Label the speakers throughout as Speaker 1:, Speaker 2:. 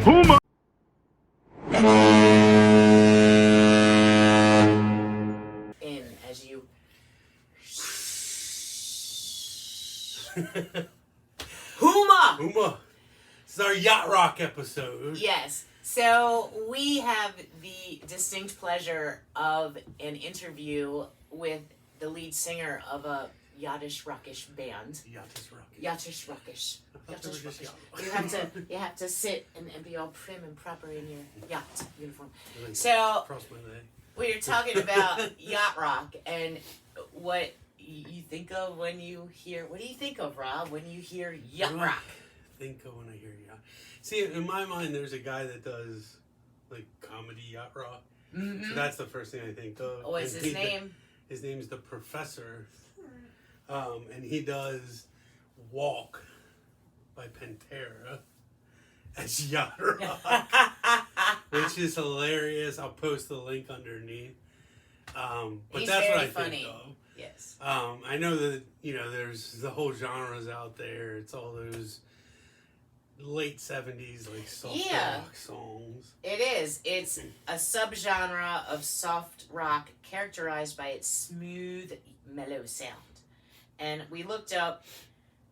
Speaker 1: Huma.
Speaker 2: In as you. Huma!
Speaker 3: Huma. This is our Yacht Rock episode.
Speaker 2: Yes. So we have the distinct pleasure of an interview with the lead singer of a yachtish rockish band.
Speaker 3: Yachtish rock.
Speaker 2: Yachtish rockish. Yachtish
Speaker 3: just
Speaker 2: rockish. You have to sit and be all prim and proper in your yacht uniform.
Speaker 3: Really
Speaker 2: So
Speaker 3: cross my leg.
Speaker 2: we're talking about yacht rock and what you think of when you hear. What do you think of, Rob, when you hear yacht
Speaker 3: What do I
Speaker 2: rock?
Speaker 3: think of when I hear yacht. See, in my mind, there's a guy that does like comedy yacht rock.
Speaker 2: Mm-hmm.
Speaker 3: So that's the first thing I think of.
Speaker 2: What's
Speaker 3: And
Speaker 2: his name?
Speaker 3: His name's the Professor, and he does "Walk" by Pantera as yacht rock, which is hilarious. I'll post the link underneath. But
Speaker 2: He's
Speaker 3: that's what I
Speaker 2: very funny.
Speaker 3: think of.
Speaker 2: Yes.
Speaker 3: I know that there's the whole genres out there. It's all those late 70s like soft rock songs.
Speaker 2: It is. It's a subgenre of soft rock characterized by its smooth, mellow sound. And we looked up.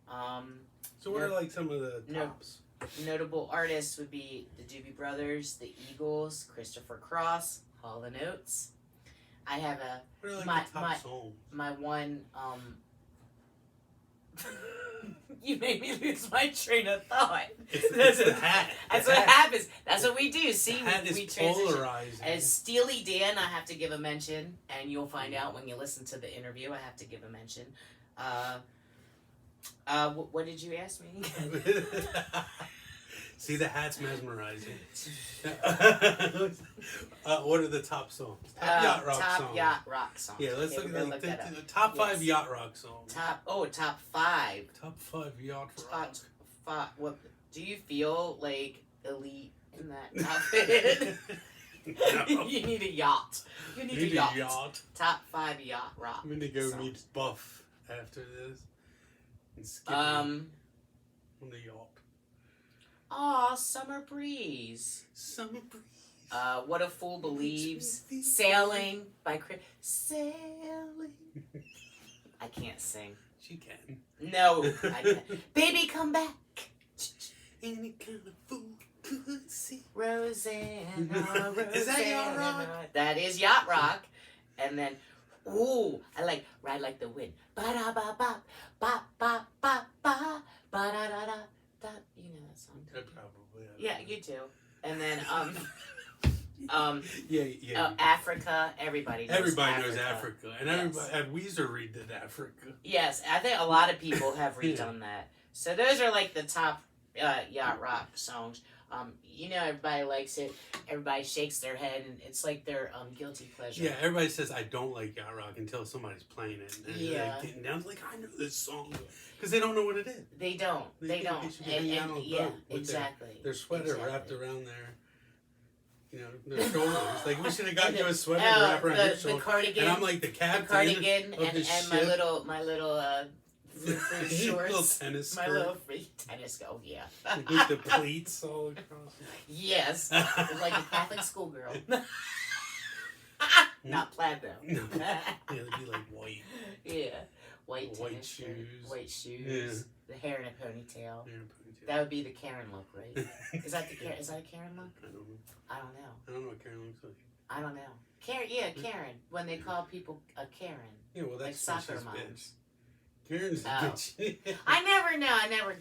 Speaker 3: So what are like some of the tops?
Speaker 2: Notable artists would be the Doobie Brothers, the Eagles, Christopher Cross, Hall & Oates. I have
Speaker 3: What are like the top songs?
Speaker 2: my one. You made me lose my train of thought.
Speaker 3: It's the hat.
Speaker 2: That's what happens. That's what we do. See,
Speaker 3: the hat
Speaker 2: we
Speaker 3: is
Speaker 2: transition.
Speaker 3: polarizing.
Speaker 2: As Steely Dan, I have to give a mention, and you'll find out when you listen to the interview. I have to give a mention. What did you ask me?
Speaker 3: See, the hat's mesmerizing. What are the top songs? Top yacht rock songs.
Speaker 2: Top yacht rock songs.
Speaker 3: Yeah, let's
Speaker 2: Okay,
Speaker 3: look at
Speaker 2: that
Speaker 3: the
Speaker 2: up.
Speaker 3: top 5
Speaker 2: Yes.
Speaker 3: yacht rock songs.
Speaker 2: Top 5.
Speaker 3: Top 5 yacht rock.
Speaker 2: Top 5. What do you feel like elite in that outfit?
Speaker 3: No.
Speaker 2: You need a yacht. You need a yacht.
Speaker 3: yacht.
Speaker 2: Top 5 yacht rock.
Speaker 3: I'm gonna go
Speaker 2: songs.
Speaker 3: meet Buff after this. And skip
Speaker 2: Um.
Speaker 3: on the yacht.
Speaker 2: Aw, Summer Breeze.
Speaker 3: Summer breeze.
Speaker 2: What a Fool Believes. Sailing by Chris. Sailing. I can't sing.
Speaker 3: She can.
Speaker 2: No, I can't. Baby, come back.
Speaker 3: Any kind of fool could see.
Speaker 2: Rosanna,
Speaker 3: Is that yacht rock?
Speaker 2: That is yacht rock. And then, ooh, I like Ride Like the Wind. Ba-da-ba-ba, ba-ba-ba-ba, ba-da-da-da. You know that song.
Speaker 3: I probably have.
Speaker 2: Yeah, you do. And then,
Speaker 3: Yeah.
Speaker 2: Africa. Everybody knows
Speaker 3: Africa. And everybody, and Weezer redid Africa.
Speaker 2: Yes, I think a lot of people have redone that. So those are like the top yacht rock songs. Everybody likes it. Everybody shakes their head, and it's like their guilty pleasure.
Speaker 3: Yeah, everybody says I don't like yacht rock until somebody's playing it. And they're like getting down, like I know this song because they don't know what it is.
Speaker 2: They don't. They don't.
Speaker 3: They should be hanging out on a boat with
Speaker 2: exactly.
Speaker 3: Their sweater wrapped around their shoulders. Like we should have got you a sweater to wrap around your shoulders.
Speaker 2: The cardigan.
Speaker 3: And I'm like the captain.
Speaker 2: The cardigan
Speaker 3: of the
Speaker 2: and
Speaker 3: ship.
Speaker 2: my little free shorts.
Speaker 3: Little tennis skirt.
Speaker 2: My little free tennis skirt. Oh, yeah.
Speaker 3: With the pleats all across.
Speaker 2: Yes. Like a Catholic schoolgirl. Not plaid though.
Speaker 3: No. Yeah, it'd be like white.
Speaker 2: Yeah. White
Speaker 3: White
Speaker 2: shoes.
Speaker 3: shoes.
Speaker 2: White shoes. The hair in a ponytail.
Speaker 3: Hair in a ponytail.
Speaker 2: That would be the Karen look, right? Is that a Karen look?
Speaker 3: I don't know.
Speaker 2: I don't know.
Speaker 3: I don't know what Karen looks like.
Speaker 2: I don't know. Karen, yeah, Karen. When they call people a Karen.
Speaker 3: Yeah, well, that's
Speaker 2: like soccer
Speaker 3: she's
Speaker 2: moms.
Speaker 3: bitch. Karen's a bitch.
Speaker 2: I never know. I never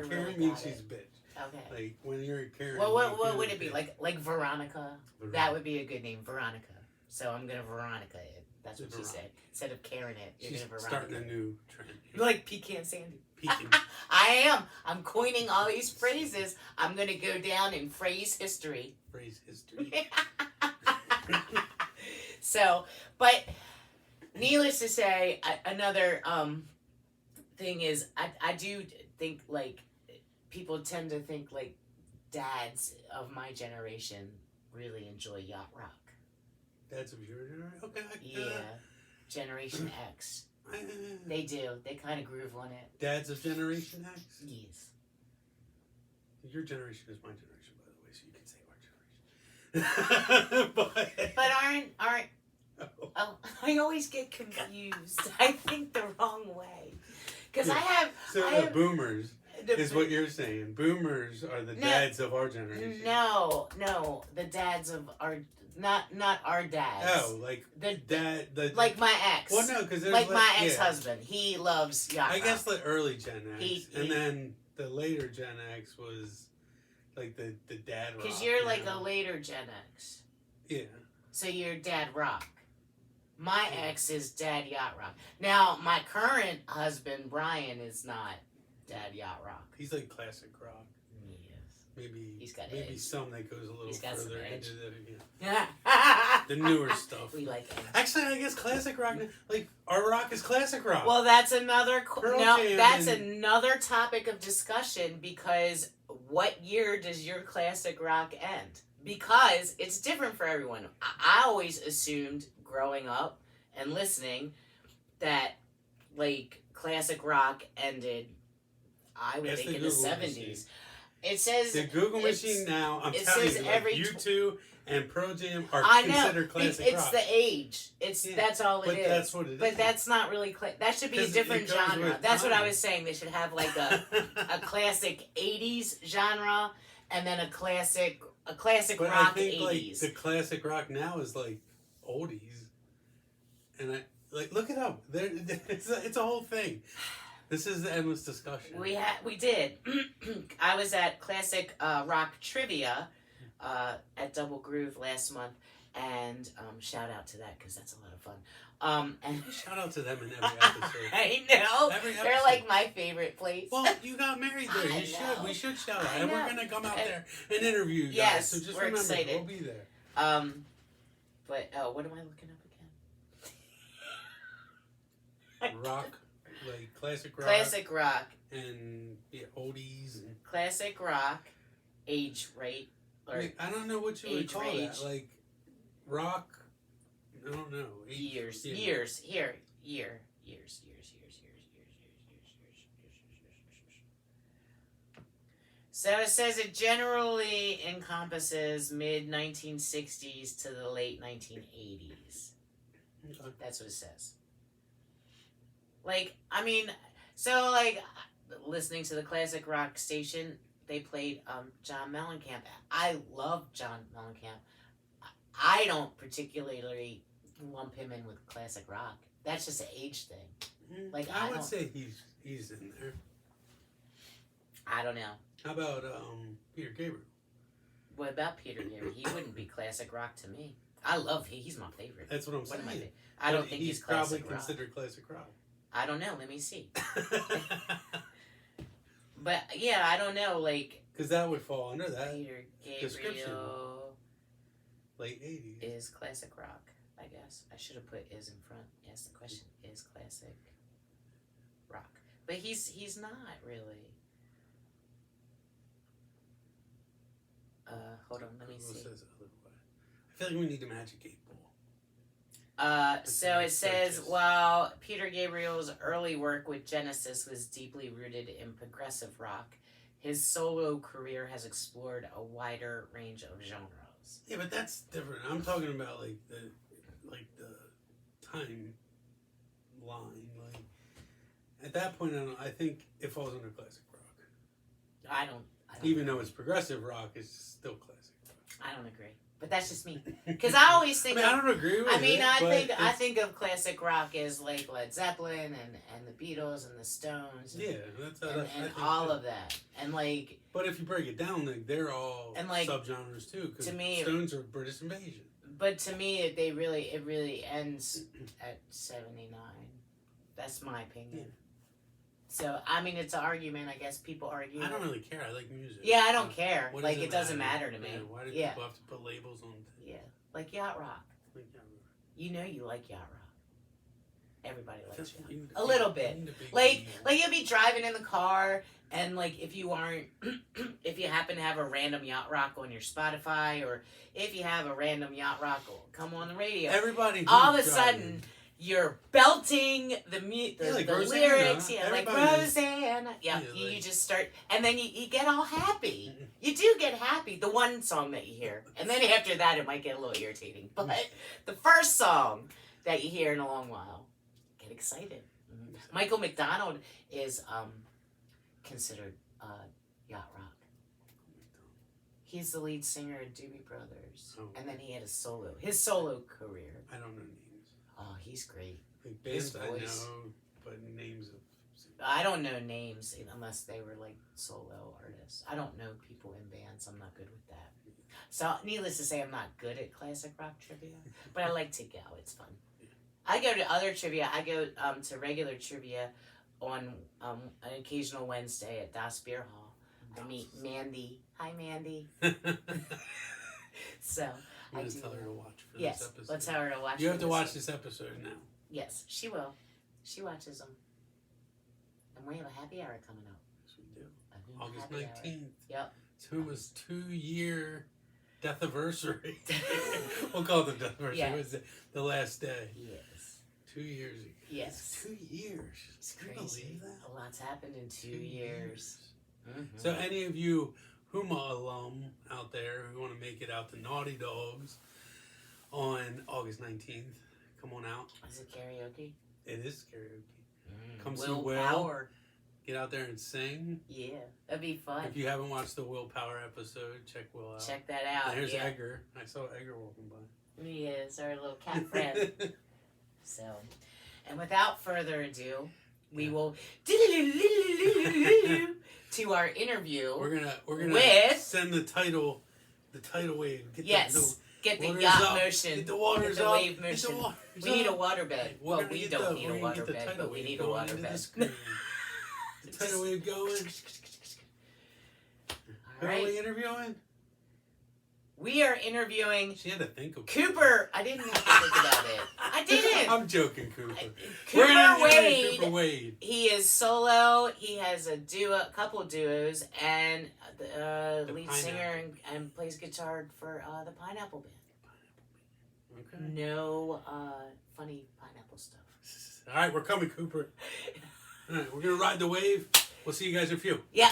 Speaker 3: Karen
Speaker 2: really
Speaker 3: means
Speaker 2: got
Speaker 3: she's
Speaker 2: it.
Speaker 3: bitch.
Speaker 2: Okay.
Speaker 3: Like when you're a Karen.
Speaker 2: Well,
Speaker 3: like,
Speaker 2: what would it be? Like Veronica?
Speaker 3: Veronica.
Speaker 2: That would be a good name, Veronica. So I'm gonna Veronica it. That's what she said. Instead of Karen it, you're
Speaker 3: She's
Speaker 2: gonna Veronica.
Speaker 3: starting a new trend.
Speaker 2: Like Pecan Sandy.
Speaker 3: Pecan.
Speaker 2: I am. I'm coining all these phrases. I'm gonna go down in phrase history.
Speaker 3: Phrase history.
Speaker 2: So, but needless to say, another thing is I do think like people tend to think like dads of my generation really enjoy yacht rock.
Speaker 3: Dads of your generation? Okay.
Speaker 2: Yeah. Generation X. They do. They kind of groove on it.
Speaker 3: Dads of Generation X?
Speaker 2: Yes.
Speaker 3: Your generation is my generation, by the way, so but
Speaker 2: aren't oh, I always get confused. I think the wrong way because I have
Speaker 3: boomers is what you're saying. Boomers are the dads of our generation.
Speaker 2: No, the dads of our not our dads.
Speaker 3: Oh, like
Speaker 2: the
Speaker 3: dad,
Speaker 2: like my ex.
Speaker 3: Well, no, because
Speaker 2: like my ex-husband, he loves yacht rock.
Speaker 3: I guess the early Gen X, and then the later Gen X was like the dad rock.
Speaker 2: Because you're like a later Gen X.
Speaker 3: Yeah.
Speaker 2: So you're dad rock. My ex is dad yacht rock. Now my current husband Brian is not dad yacht rock.
Speaker 3: He's like classic rock. Maybe
Speaker 2: he's got
Speaker 3: maybe some that goes a little further into the newer stuff.
Speaker 2: We like him.
Speaker 3: Actually, I guess classic rock, like our rock is classic rock.
Speaker 2: Well, that's another another topic of discussion because what year does your classic rock end? Because it's different for everyone. I always assumed growing up and listening that like classic rock ended, I would think in the 70s. It says
Speaker 3: the Google machine now. I'm telling you, like U2 and Pro Jam are considered classic rock.
Speaker 2: It's the age. That's all it is.
Speaker 3: But that's what it is.
Speaker 2: But that's not really that should be a different genre. That's what I was saying. They should have like a classic 80s genre and then a classic rock
Speaker 3: I think
Speaker 2: 80s.
Speaker 3: Like the classic rock now is like oldies, and I like look it up. It's a whole thing. This is the endless discussion.
Speaker 2: We did. I was at Classic Rock Trivia at Double Groove last month, and shout out to that because that's a lot of fun. And
Speaker 3: shout out to them in every episode.
Speaker 2: I know. They're like my favorite place.
Speaker 3: Well, you got married there. You should. We should shout out, and we're gonna come out there and interview you guys.
Speaker 2: Yes,
Speaker 3: so just
Speaker 2: we're
Speaker 3: remember,
Speaker 2: excited.
Speaker 3: We'll be there.
Speaker 2: But what am I looking up again?
Speaker 3: Rock. Like classic
Speaker 2: rock,
Speaker 3: and oldies and
Speaker 2: classic rock, age rate. Or
Speaker 3: I don't know what you would call that. Like rock. I don't know.
Speaker 2: Years. So it says it generally encompasses mid 1960s to the late 1980s.
Speaker 3: Okay.
Speaker 2: That's what it says. Like, I mean, so, like, listening to the classic rock station, they played John Mellencamp. I love John Mellencamp. I don't particularly lump him in with classic rock. That's just an age thing. Like
Speaker 3: I would say he's in there.
Speaker 2: I don't know.
Speaker 3: How about Peter Gabriel?
Speaker 2: What about Peter Gabriel? He wouldn't be classic rock to me. I love he's my favorite.
Speaker 3: That's what I'm saying.
Speaker 2: I don't think he's classic
Speaker 3: probably considered classic rock.
Speaker 2: I don't know. Let me see. But yeah, I don't know. Like,
Speaker 3: because that would fall under that
Speaker 2: Peter
Speaker 3: description.
Speaker 2: Gabriel
Speaker 3: Late 80s
Speaker 2: is classic rock. I guess I should have put "is" in front. Yes, the question is classic rock, but he's not really. Hold on. Let me see.
Speaker 3: I feel like we need a magic 8 ball.
Speaker 2: So it says, while Peter Gabriel's early work with Genesis was deeply rooted in progressive rock, his solo career has explored a wider range of genres.
Speaker 3: Yeah, but that's different. I'm talking about like the time line. Like at that point, I think it falls under classic rock.
Speaker 2: I don't
Speaker 3: Even though it's progressive rock, it's still classic rock.
Speaker 2: I don't agree. But that's just me, because I always think.
Speaker 3: I don't agree with it.
Speaker 2: I think of classic rock as like Led Zeppelin and the Beatles and the Stones. And, and all of that, and like.
Speaker 3: But if you break it down, like they're all
Speaker 2: like,
Speaker 3: subgenres too. Because
Speaker 2: to me,
Speaker 3: Stones are British Invasion.
Speaker 2: But to me, it really ends at 79. That's my opinion. Yeah. So, I mean, it's an argument. I guess people argue.
Speaker 3: I don't really care. I like music.
Speaker 2: Yeah, I don't care. Like, it doesn't matter to me.
Speaker 3: Yeah, why do people have to put labels on things?
Speaker 2: Yeah. Like yacht rock. You know you like yacht rock. Everybody likes yacht rock. A little bit. Like you'll be driving in the car, and, like, if you happen to have a random yacht rock on your Spotify, or if you have a random yacht rock come on the radio.
Speaker 3: Everybody.
Speaker 2: All of a sudden, you're belting the
Speaker 3: like
Speaker 2: the
Speaker 3: Rosanna.
Speaker 2: lyrics, yeah, like
Speaker 3: Everybody-
Speaker 2: Rosanna. Yeah,
Speaker 3: Yeah,
Speaker 2: you
Speaker 3: like-
Speaker 2: just start, and then you get all happy. You do get happy. The one song that you hear, and then after that, it might get a little irritating. But the first song that you hear in a long while, get excited. Michael McDonald is considered yacht rock. He's the lead singer in Doobie Brothers, and then he had his solo career.
Speaker 3: I don't know names.
Speaker 2: Oh, he's great.
Speaker 3: Like
Speaker 2: His
Speaker 3: bands I
Speaker 2: voice.
Speaker 3: know, but names of.
Speaker 2: I don't know names unless they were like solo artists. I don't know people in bands. I'm not good with that. So, needless to say, I'm not good at classic rock trivia, but I like to go. It's fun. I go to other trivia. I go to regular trivia on an occasional Wednesday at Das Beer Hall. I meet Mandy. Hi, Mandy. So
Speaker 3: I'm
Speaker 2: I
Speaker 3: gonna
Speaker 2: do.
Speaker 3: tell her to watch for
Speaker 2: Yes,
Speaker 3: this episode.
Speaker 2: let's tell her to watch.
Speaker 3: You have
Speaker 2: for
Speaker 3: to
Speaker 2: this
Speaker 3: watch
Speaker 2: one.
Speaker 3: this episode now.
Speaker 2: Yes, she will. She watches them. And we have a happy hour coming up.
Speaker 3: Yes, we do.
Speaker 2: A Huma
Speaker 3: August
Speaker 2: happy hour.
Speaker 3: 19th.
Speaker 2: Yep.
Speaker 3: It's Huma's 2-year death anniversary. We'll call it the death anniversary.
Speaker 2: Yeah.
Speaker 3: It was the last day.
Speaker 2: Yes.
Speaker 3: 2 years ago.
Speaker 2: Yes.
Speaker 3: 2 years.
Speaker 2: It's
Speaker 3: Can you
Speaker 2: crazy.
Speaker 3: believe that?
Speaker 2: A lot's happened in 2 years. Mhm.
Speaker 3: So any of you Huma alum out there who want to make it out to Naughty Dogs on August 19th, come on out.
Speaker 2: Is it karaoke?
Speaker 3: It is karaoke. Come see
Speaker 2: Willpower.
Speaker 3: Get out there and sing.
Speaker 2: Yeah, that'd be fun.
Speaker 3: If you haven't watched the Willpower episode, check Will out.
Speaker 2: Check that out.
Speaker 3: And here's
Speaker 2: yeah.
Speaker 3: Edgar. I saw Edgar walking by.
Speaker 2: He is our little cat friend. So, and without further ado, we will to our interview.
Speaker 3: We're gonna
Speaker 2: With-
Speaker 3: send the title wave. Get
Speaker 2: Yes, get the
Speaker 3: waters
Speaker 2: yacht
Speaker 3: up.
Speaker 2: motion.
Speaker 3: Get the waters
Speaker 2: get the
Speaker 3: up.
Speaker 2: wave
Speaker 3: Get the
Speaker 2: motion.
Speaker 3: waters
Speaker 2: We need a
Speaker 3: up.
Speaker 2: waterbed.
Speaker 3: We're
Speaker 2: Well,
Speaker 3: gonna
Speaker 2: we
Speaker 3: get
Speaker 2: don't
Speaker 3: the-
Speaker 2: need a
Speaker 3: we're gonna get the
Speaker 2: waterbed,
Speaker 3: tidal
Speaker 2: but we
Speaker 3: wave
Speaker 2: need a
Speaker 3: going into the
Speaker 2: waterbed.
Speaker 3: screen. The tidal wave going. Who
Speaker 2: All
Speaker 3: are we
Speaker 2: right,
Speaker 3: interviewing?
Speaker 2: we are interviewing
Speaker 3: She had to think of
Speaker 2: Cooper. I didn't have to think about it. I didn't.
Speaker 3: I'm joking, Cooper.
Speaker 2: Cooper
Speaker 3: interviewing
Speaker 2: Wade.
Speaker 3: Cooper Wade.
Speaker 2: He is solo. He has a couple duos, and the lead singer and plays guitar for the Pineapple Band.
Speaker 3: Okay.
Speaker 2: No funny pineapple stuff.
Speaker 3: All right, we're coming, Cooper. All right, we're gonna ride the wave. We'll see you guys in a few.
Speaker 2: Yeah.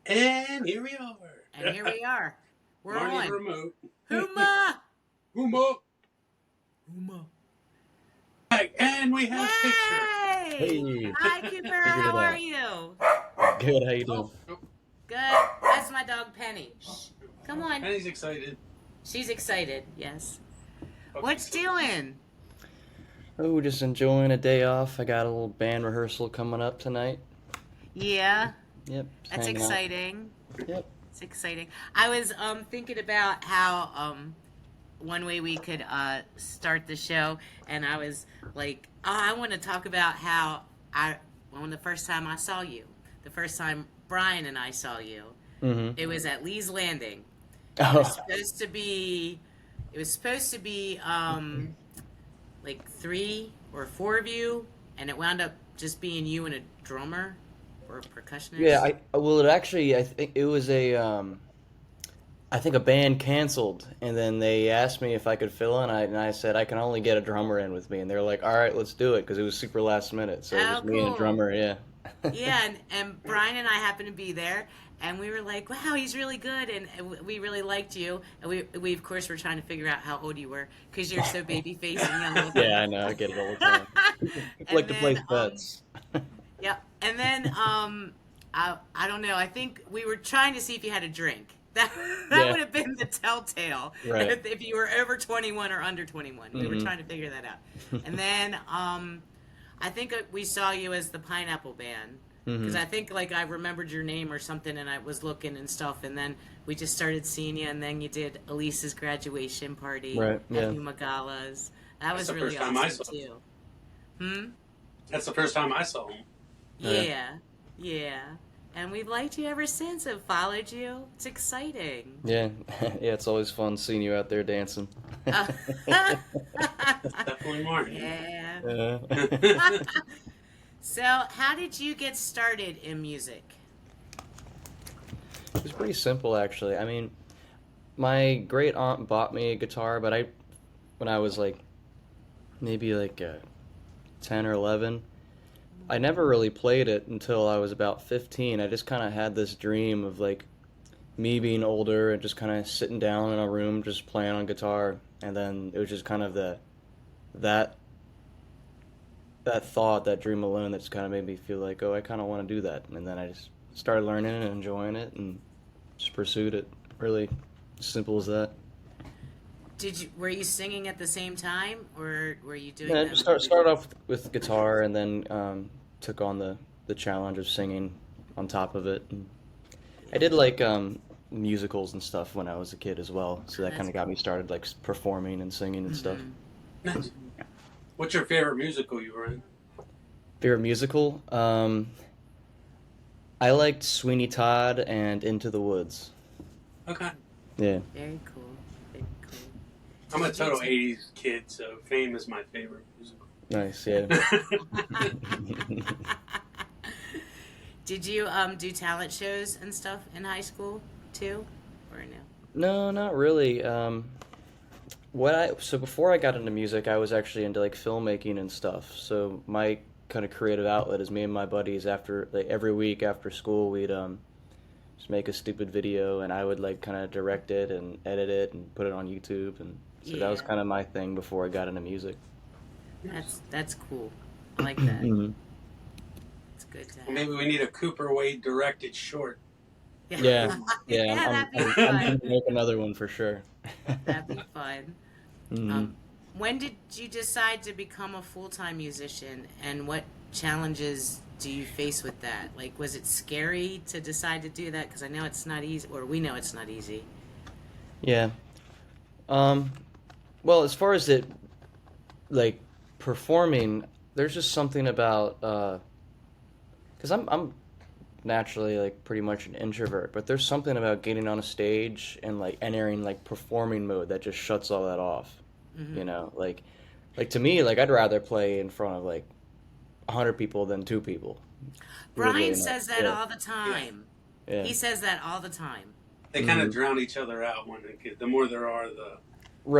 Speaker 3: And here we are.
Speaker 2: And here we are. We're
Speaker 3: Marni
Speaker 2: on.
Speaker 3: remote.
Speaker 2: Huma!
Speaker 3: Huma.
Speaker 2: Huma.
Speaker 3: Back, and we have a picture.
Speaker 2: Hey!
Speaker 1: Hey.
Speaker 2: Hi, Cooper.
Speaker 1: Figured
Speaker 2: How
Speaker 1: it
Speaker 2: are
Speaker 1: out.
Speaker 2: you?
Speaker 1: Good, how you doing?
Speaker 3: Oh,
Speaker 2: Good. That's my dog, Penny. Shh. Come on.
Speaker 3: Penny's excited.
Speaker 2: She's excited. Yes.
Speaker 3: Okay,
Speaker 2: What's
Speaker 3: so-
Speaker 2: doing?
Speaker 1: Oh, just enjoying a day off. I got a little band rehearsal coming up tonight.
Speaker 2: Yeah.
Speaker 1: Yep. just
Speaker 2: That's
Speaker 1: hanging out.
Speaker 2: exciting.
Speaker 1: Yep.
Speaker 2: It's exciting. I was thinking about how one way we could start the show, and I was like, I want to talk about how when the first time I saw you, the first time Brian and I saw you,
Speaker 1: Mm-hmm.
Speaker 2: it was at Lee's Landing.
Speaker 1: Oh,
Speaker 2: It was supposed to be like 3 or 4 of you, and it wound up just being you and a drummer or a percussionist.
Speaker 1: yeah. I think it was I think a band canceled, and then they asked me if I could fill in, and I said I can only get a drummer in with me, and they were like, "All right, let's do it," because it was super last minute. So it
Speaker 2: Oh,
Speaker 1: was me and
Speaker 2: cool.
Speaker 1: a drummer. Yeah.
Speaker 2: Yeah, and Brian and I happened to be there, and we were like, wow, he's really good, and we really liked you. And we of course, were trying to figure out how old you were, because you're so baby-faced and young looking.
Speaker 1: Yeah, I know. I get it all the time. I like to play bets.
Speaker 2: Yeah, and then, I don't know, I think we were trying to see if you had a drink. That
Speaker 1: Yeah.
Speaker 2: would have been the telltale,
Speaker 1: Right.
Speaker 2: if you were over 21 or under 21. We were
Speaker 1: Mhm.
Speaker 2: trying to figure that out. And then, I think we saw you as the Pineapple Band. Because
Speaker 1: Mhm.
Speaker 2: I think, like, I remembered your name or something, and I was looking and stuff, and then we just started seeing you, and then you did Elise's graduation party
Speaker 1: Right,
Speaker 2: at
Speaker 1: yeah.
Speaker 2: Huma Galas. That was
Speaker 3: the
Speaker 2: really
Speaker 3: first time I
Speaker 2: awesome,
Speaker 3: saw
Speaker 2: too. Hmm?
Speaker 3: That's the first time I saw him.
Speaker 2: Yeah. Yeah. And we've liked you ever since and followed you. It's exciting.
Speaker 1: Yeah, yeah. It's always fun seeing you out there dancing.
Speaker 3: Definitely Martin.
Speaker 2: Yeah. So, how did you get started in music?
Speaker 1: It was pretty simple, actually. I mean, my great aunt bought me a guitar, but when I was like maybe 10 or 11, I never really played it until I was about 15. I just kind of had this dream of like me being older and just kind of sitting down in a room just playing on guitar, and then it was just kind of that that thought, that dream alone, that just kind of made me feel like, oh, I kind of want to do that, and then I just started learning and enjoying it and just pursued it. Really simple as that.
Speaker 2: Were you singing at the same time, or were you doing
Speaker 1: Yeah,
Speaker 2: them?
Speaker 1: just started off with guitar, and then took on the challenge of singing on top of it. And I
Speaker 2: Yeah,
Speaker 1: did like musicals and stuff when I was a kid as well, so that kind
Speaker 2: that's
Speaker 1: of got me
Speaker 2: cool.
Speaker 1: started like performing and singing and stuff.
Speaker 2: Mm-hmm.
Speaker 3: Nice.
Speaker 2: Mm-hmm.
Speaker 3: What's your favorite musical you were in?
Speaker 1: Favorite musical? I liked Sweeney Todd and Into the Woods.
Speaker 3: Okay.
Speaker 1: Yeah,
Speaker 2: Very cool. Very cool.
Speaker 3: I'm a
Speaker 2: Did you
Speaker 3: total 80s kid, so Fame is my favorite musical.
Speaker 1: nice. Yeah.
Speaker 2: Did you do talent shows and stuff in high school too, or no?
Speaker 1: No, not really. What I so before I got into music, I was actually into like filmmaking and stuff. So my kind of creative outlet is me and my buddies after like every week after school we'd just make a stupid video and I would like kind of direct it and edit it and put it on YouTube, and so that was
Speaker 2: Yeah,
Speaker 1: kind of my thing before I got into music.
Speaker 3: Nice.
Speaker 2: that's cool. I like that.
Speaker 1: Hmm.
Speaker 2: It's good to
Speaker 3: Well,
Speaker 2: have.
Speaker 3: maybe we need a Cooper Wade directed short.
Speaker 2: Yeah,
Speaker 1: Yeah, yeah,
Speaker 2: yeah, that'd be
Speaker 1: I'm
Speaker 2: fun.
Speaker 1: gonna make another one for sure.
Speaker 2: That'd be fun.
Speaker 1: Hmm.
Speaker 2: Um, when did you decide to become a full-time musician, and what challenges do you face with that? Like, was it scary to decide to do that? Because I know it's not easy, or we know it's not easy.
Speaker 1: Yeah. Um, well, as far as it like performing, there's just something about because I'm naturally like pretty much an introvert, but there's something about getting on a stage and like entering like performing mode that just shuts all that off. You
Speaker 2: Hmm.
Speaker 1: know, like to me, like I'd rather play in front of like 100 people than two people. Weirdly
Speaker 2: Brian
Speaker 1: enough,
Speaker 2: says that
Speaker 1: yeah,
Speaker 2: all the
Speaker 3: Yeah.
Speaker 2: time.
Speaker 1: yeah,
Speaker 2: He says that all the time.
Speaker 3: They kind of
Speaker 1: hmm,
Speaker 3: drown each other out when they get, the more there are, the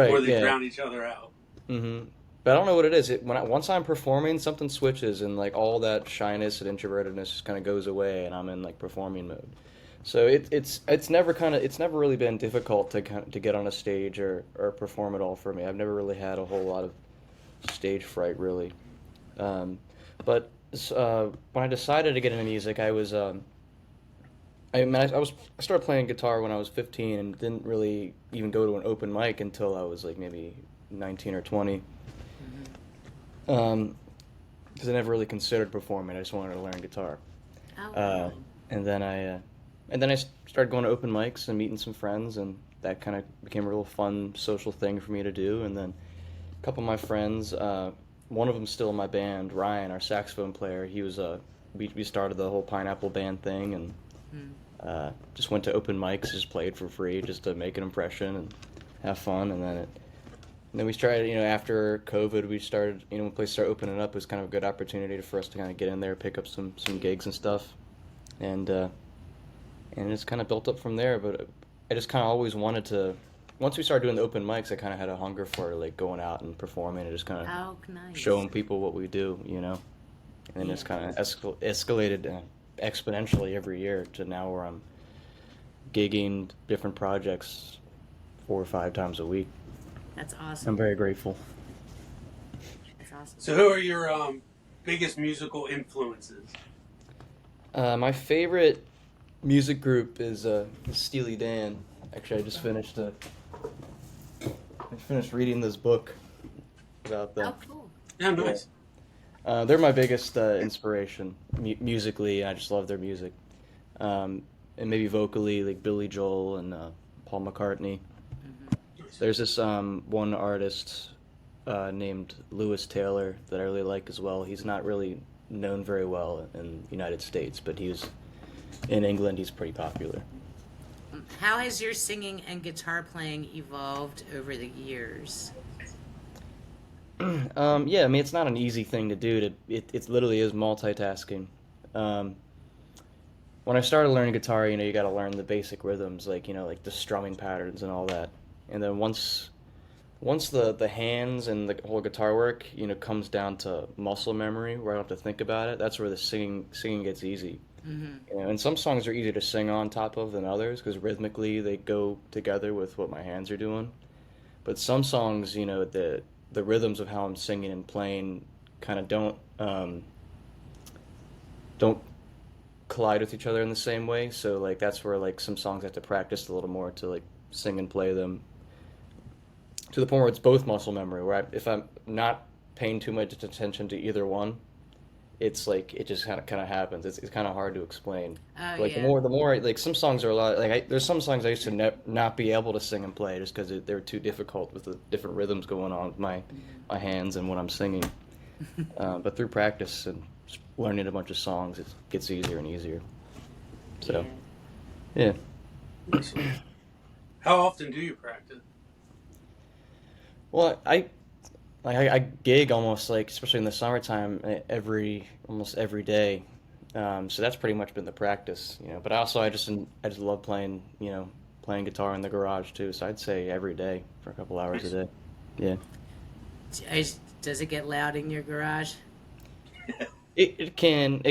Speaker 3: more
Speaker 1: right,
Speaker 3: they
Speaker 1: yeah,
Speaker 3: drown each other out.
Speaker 1: hmm. But I don't know what it is. Once I'm performing, something switches and like all that shyness and introvertedness just kind of goes away, and I'm in like performing mode. So it's never really been difficult to get on a stage or perform at all for me. I've never really had a whole lot of stage fright really. Um, but when I decided to get into music, I started playing guitar when I was 15 and didn't really even go to an open mic until I was like maybe 19 or 20.
Speaker 2: Hmm.
Speaker 1: Um, because I never really considered performing. I just wanted to learn guitar.
Speaker 2: Oh
Speaker 1: Uh,
Speaker 2: wow.
Speaker 1: and then I started going to open mics and meeting some friends, and that kind of became a real fun social thing for me to do. And then a couple of my friends, one of them still in my band, Ryan, our saxophone player. We started the whole Pineapple Band thing, and
Speaker 2: Hmm.
Speaker 1: just went to open mics, just played for free, just to make an impression and have fun. And then we started, after COVID, we started, when places started opening up, it was kind of a good opportunity for us to kind of get in there, pick up some
Speaker 2: Yeah.
Speaker 1: gigs and stuff, and it's kind of built up from there. But I just kind of always wanted to. Once we started doing the open mics, I kind of had a hunger for like going out and performing and just kind of
Speaker 2: Oh nice.
Speaker 1: showing people what we do, and then it's
Speaker 2: Yeah.
Speaker 1: kind of escalated exponentially every year to now where I'm gigging different projects 4 or 5 times a week.
Speaker 2: That's
Speaker 1: I'm
Speaker 2: awesome.
Speaker 1: very grateful.
Speaker 2: That's awesome.
Speaker 3: So, who are your biggest musical influences?
Speaker 1: My favorite music group is Steely Dan. Actually, I finished reading this book about them.
Speaker 2: Oh cool.
Speaker 3: Yeah,
Speaker 1: Yeah,
Speaker 3: nice.
Speaker 1: they're my biggest inspiration musically. I just love their music, um, and maybe vocally, like Billy Joel and Paul McCartney.
Speaker 2: Hmm.
Speaker 3: Nice.
Speaker 1: There's this one artist named Lewis Taylor that I really like as well. He's not really known very well in the United States, but in England. He's pretty popular.
Speaker 2: How has your singing and guitar playing evolved over the years?
Speaker 1: Yeah, I mean it's not an easy thing to do. It literally is multitasking. Um, when I started learning guitar, you got to learn the basic rhythms, like like the strumming patterns and all that. And then once the hands and the whole guitar work, comes down to muscle memory, where I don't have to think about it. That's where the singing gets easy.
Speaker 2: Mm-hmm.
Speaker 1: And some songs are easier to sing on top of than others because rhythmically they go together with what my hands are doing. But some songs, the rhythms of how I'm singing and playing kind of don't collide with each other in the same way. So like that's where like some songs I have to practice a little more to like sing and play them to the point where it's both muscle memory. If I'm not paying too much attention to either one, it's like it just kind of happens. It's kind of hard to explain.
Speaker 2: Oh
Speaker 1: Like
Speaker 2: yeah.
Speaker 1: the more like some songs are a lot like there's some songs I used to not be able to sing and play just because they're too difficult with the different rhythms going on with my hands and when I'm singing. But through practice and just learning a bunch of songs, it gets easier and easier. So yeah.
Speaker 3: Excellent. How often do you practice?
Speaker 1: Well, I gig almost like, especially in the summertime, almost every day. So that's pretty much been the practice. But I just love playing, playing guitar in the garage too. So I'd say every day for a couple hours a
Speaker 3: Excellent.
Speaker 1: day. Yeah.
Speaker 2: Does it get loud in your garage?
Speaker 1: It can.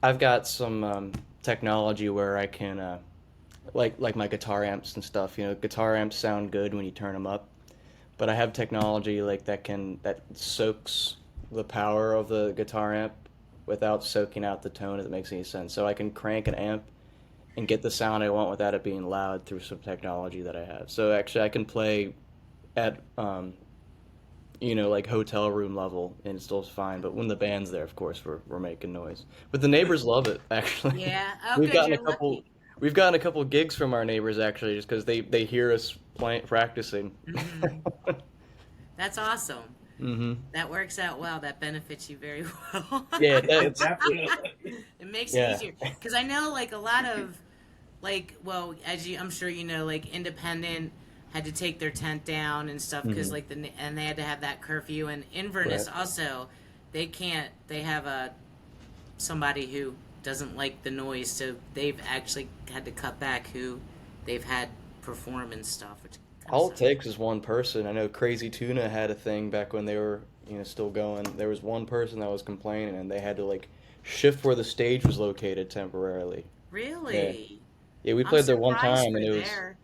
Speaker 1: I've got some technology where I can like my guitar amps and stuff. Guitar amps sound good when you turn them up, but I have technology like that soaks the power of the guitar amp without soaking out the tone, if it makes any sense. So I can crank an amp and get the sound I want without it being loud through some technology that I have. So actually, I can play at like hotel room level and it's still fine. But when the band's there, of course, we're making noise. But the neighbors love it, actually.
Speaker 2: Yeah. Oh,
Speaker 1: We've
Speaker 2: good.
Speaker 1: gotten a
Speaker 2: You're
Speaker 1: couple.
Speaker 2: lucky.
Speaker 1: We've gotten a couple gigs from our neighbors actually, just because they hear us practicing.
Speaker 2: Hmm. That's awesome.
Speaker 1: hmm
Speaker 2: That works out well. That benefits you very well.
Speaker 1: Yeah,
Speaker 3: Definitely.
Speaker 2: It makes it
Speaker 1: yeah.
Speaker 2: easier because I know like a lot of like well I'm sure you know like independent had to take their tent down and stuff because
Speaker 1: hmm
Speaker 2: like and they had to have that curfew and Inverness
Speaker 1: Right.
Speaker 2: also they have a somebody who doesn't like the noise so they've actually had to cut back who they've had perform and stuff which kind of
Speaker 1: All it
Speaker 2: sucks.
Speaker 1: takes is one person. I know Crazy Tuna had a thing back when they were, still going. There was one person that was complaining, and they had to like shift where the stage was located temporarily. Yeah,
Speaker 2: Really,
Speaker 1: yeah. We
Speaker 2: I'm
Speaker 1: played there one
Speaker 2: surprised
Speaker 1: time,
Speaker 2: for
Speaker 1: and it was,
Speaker 2: there.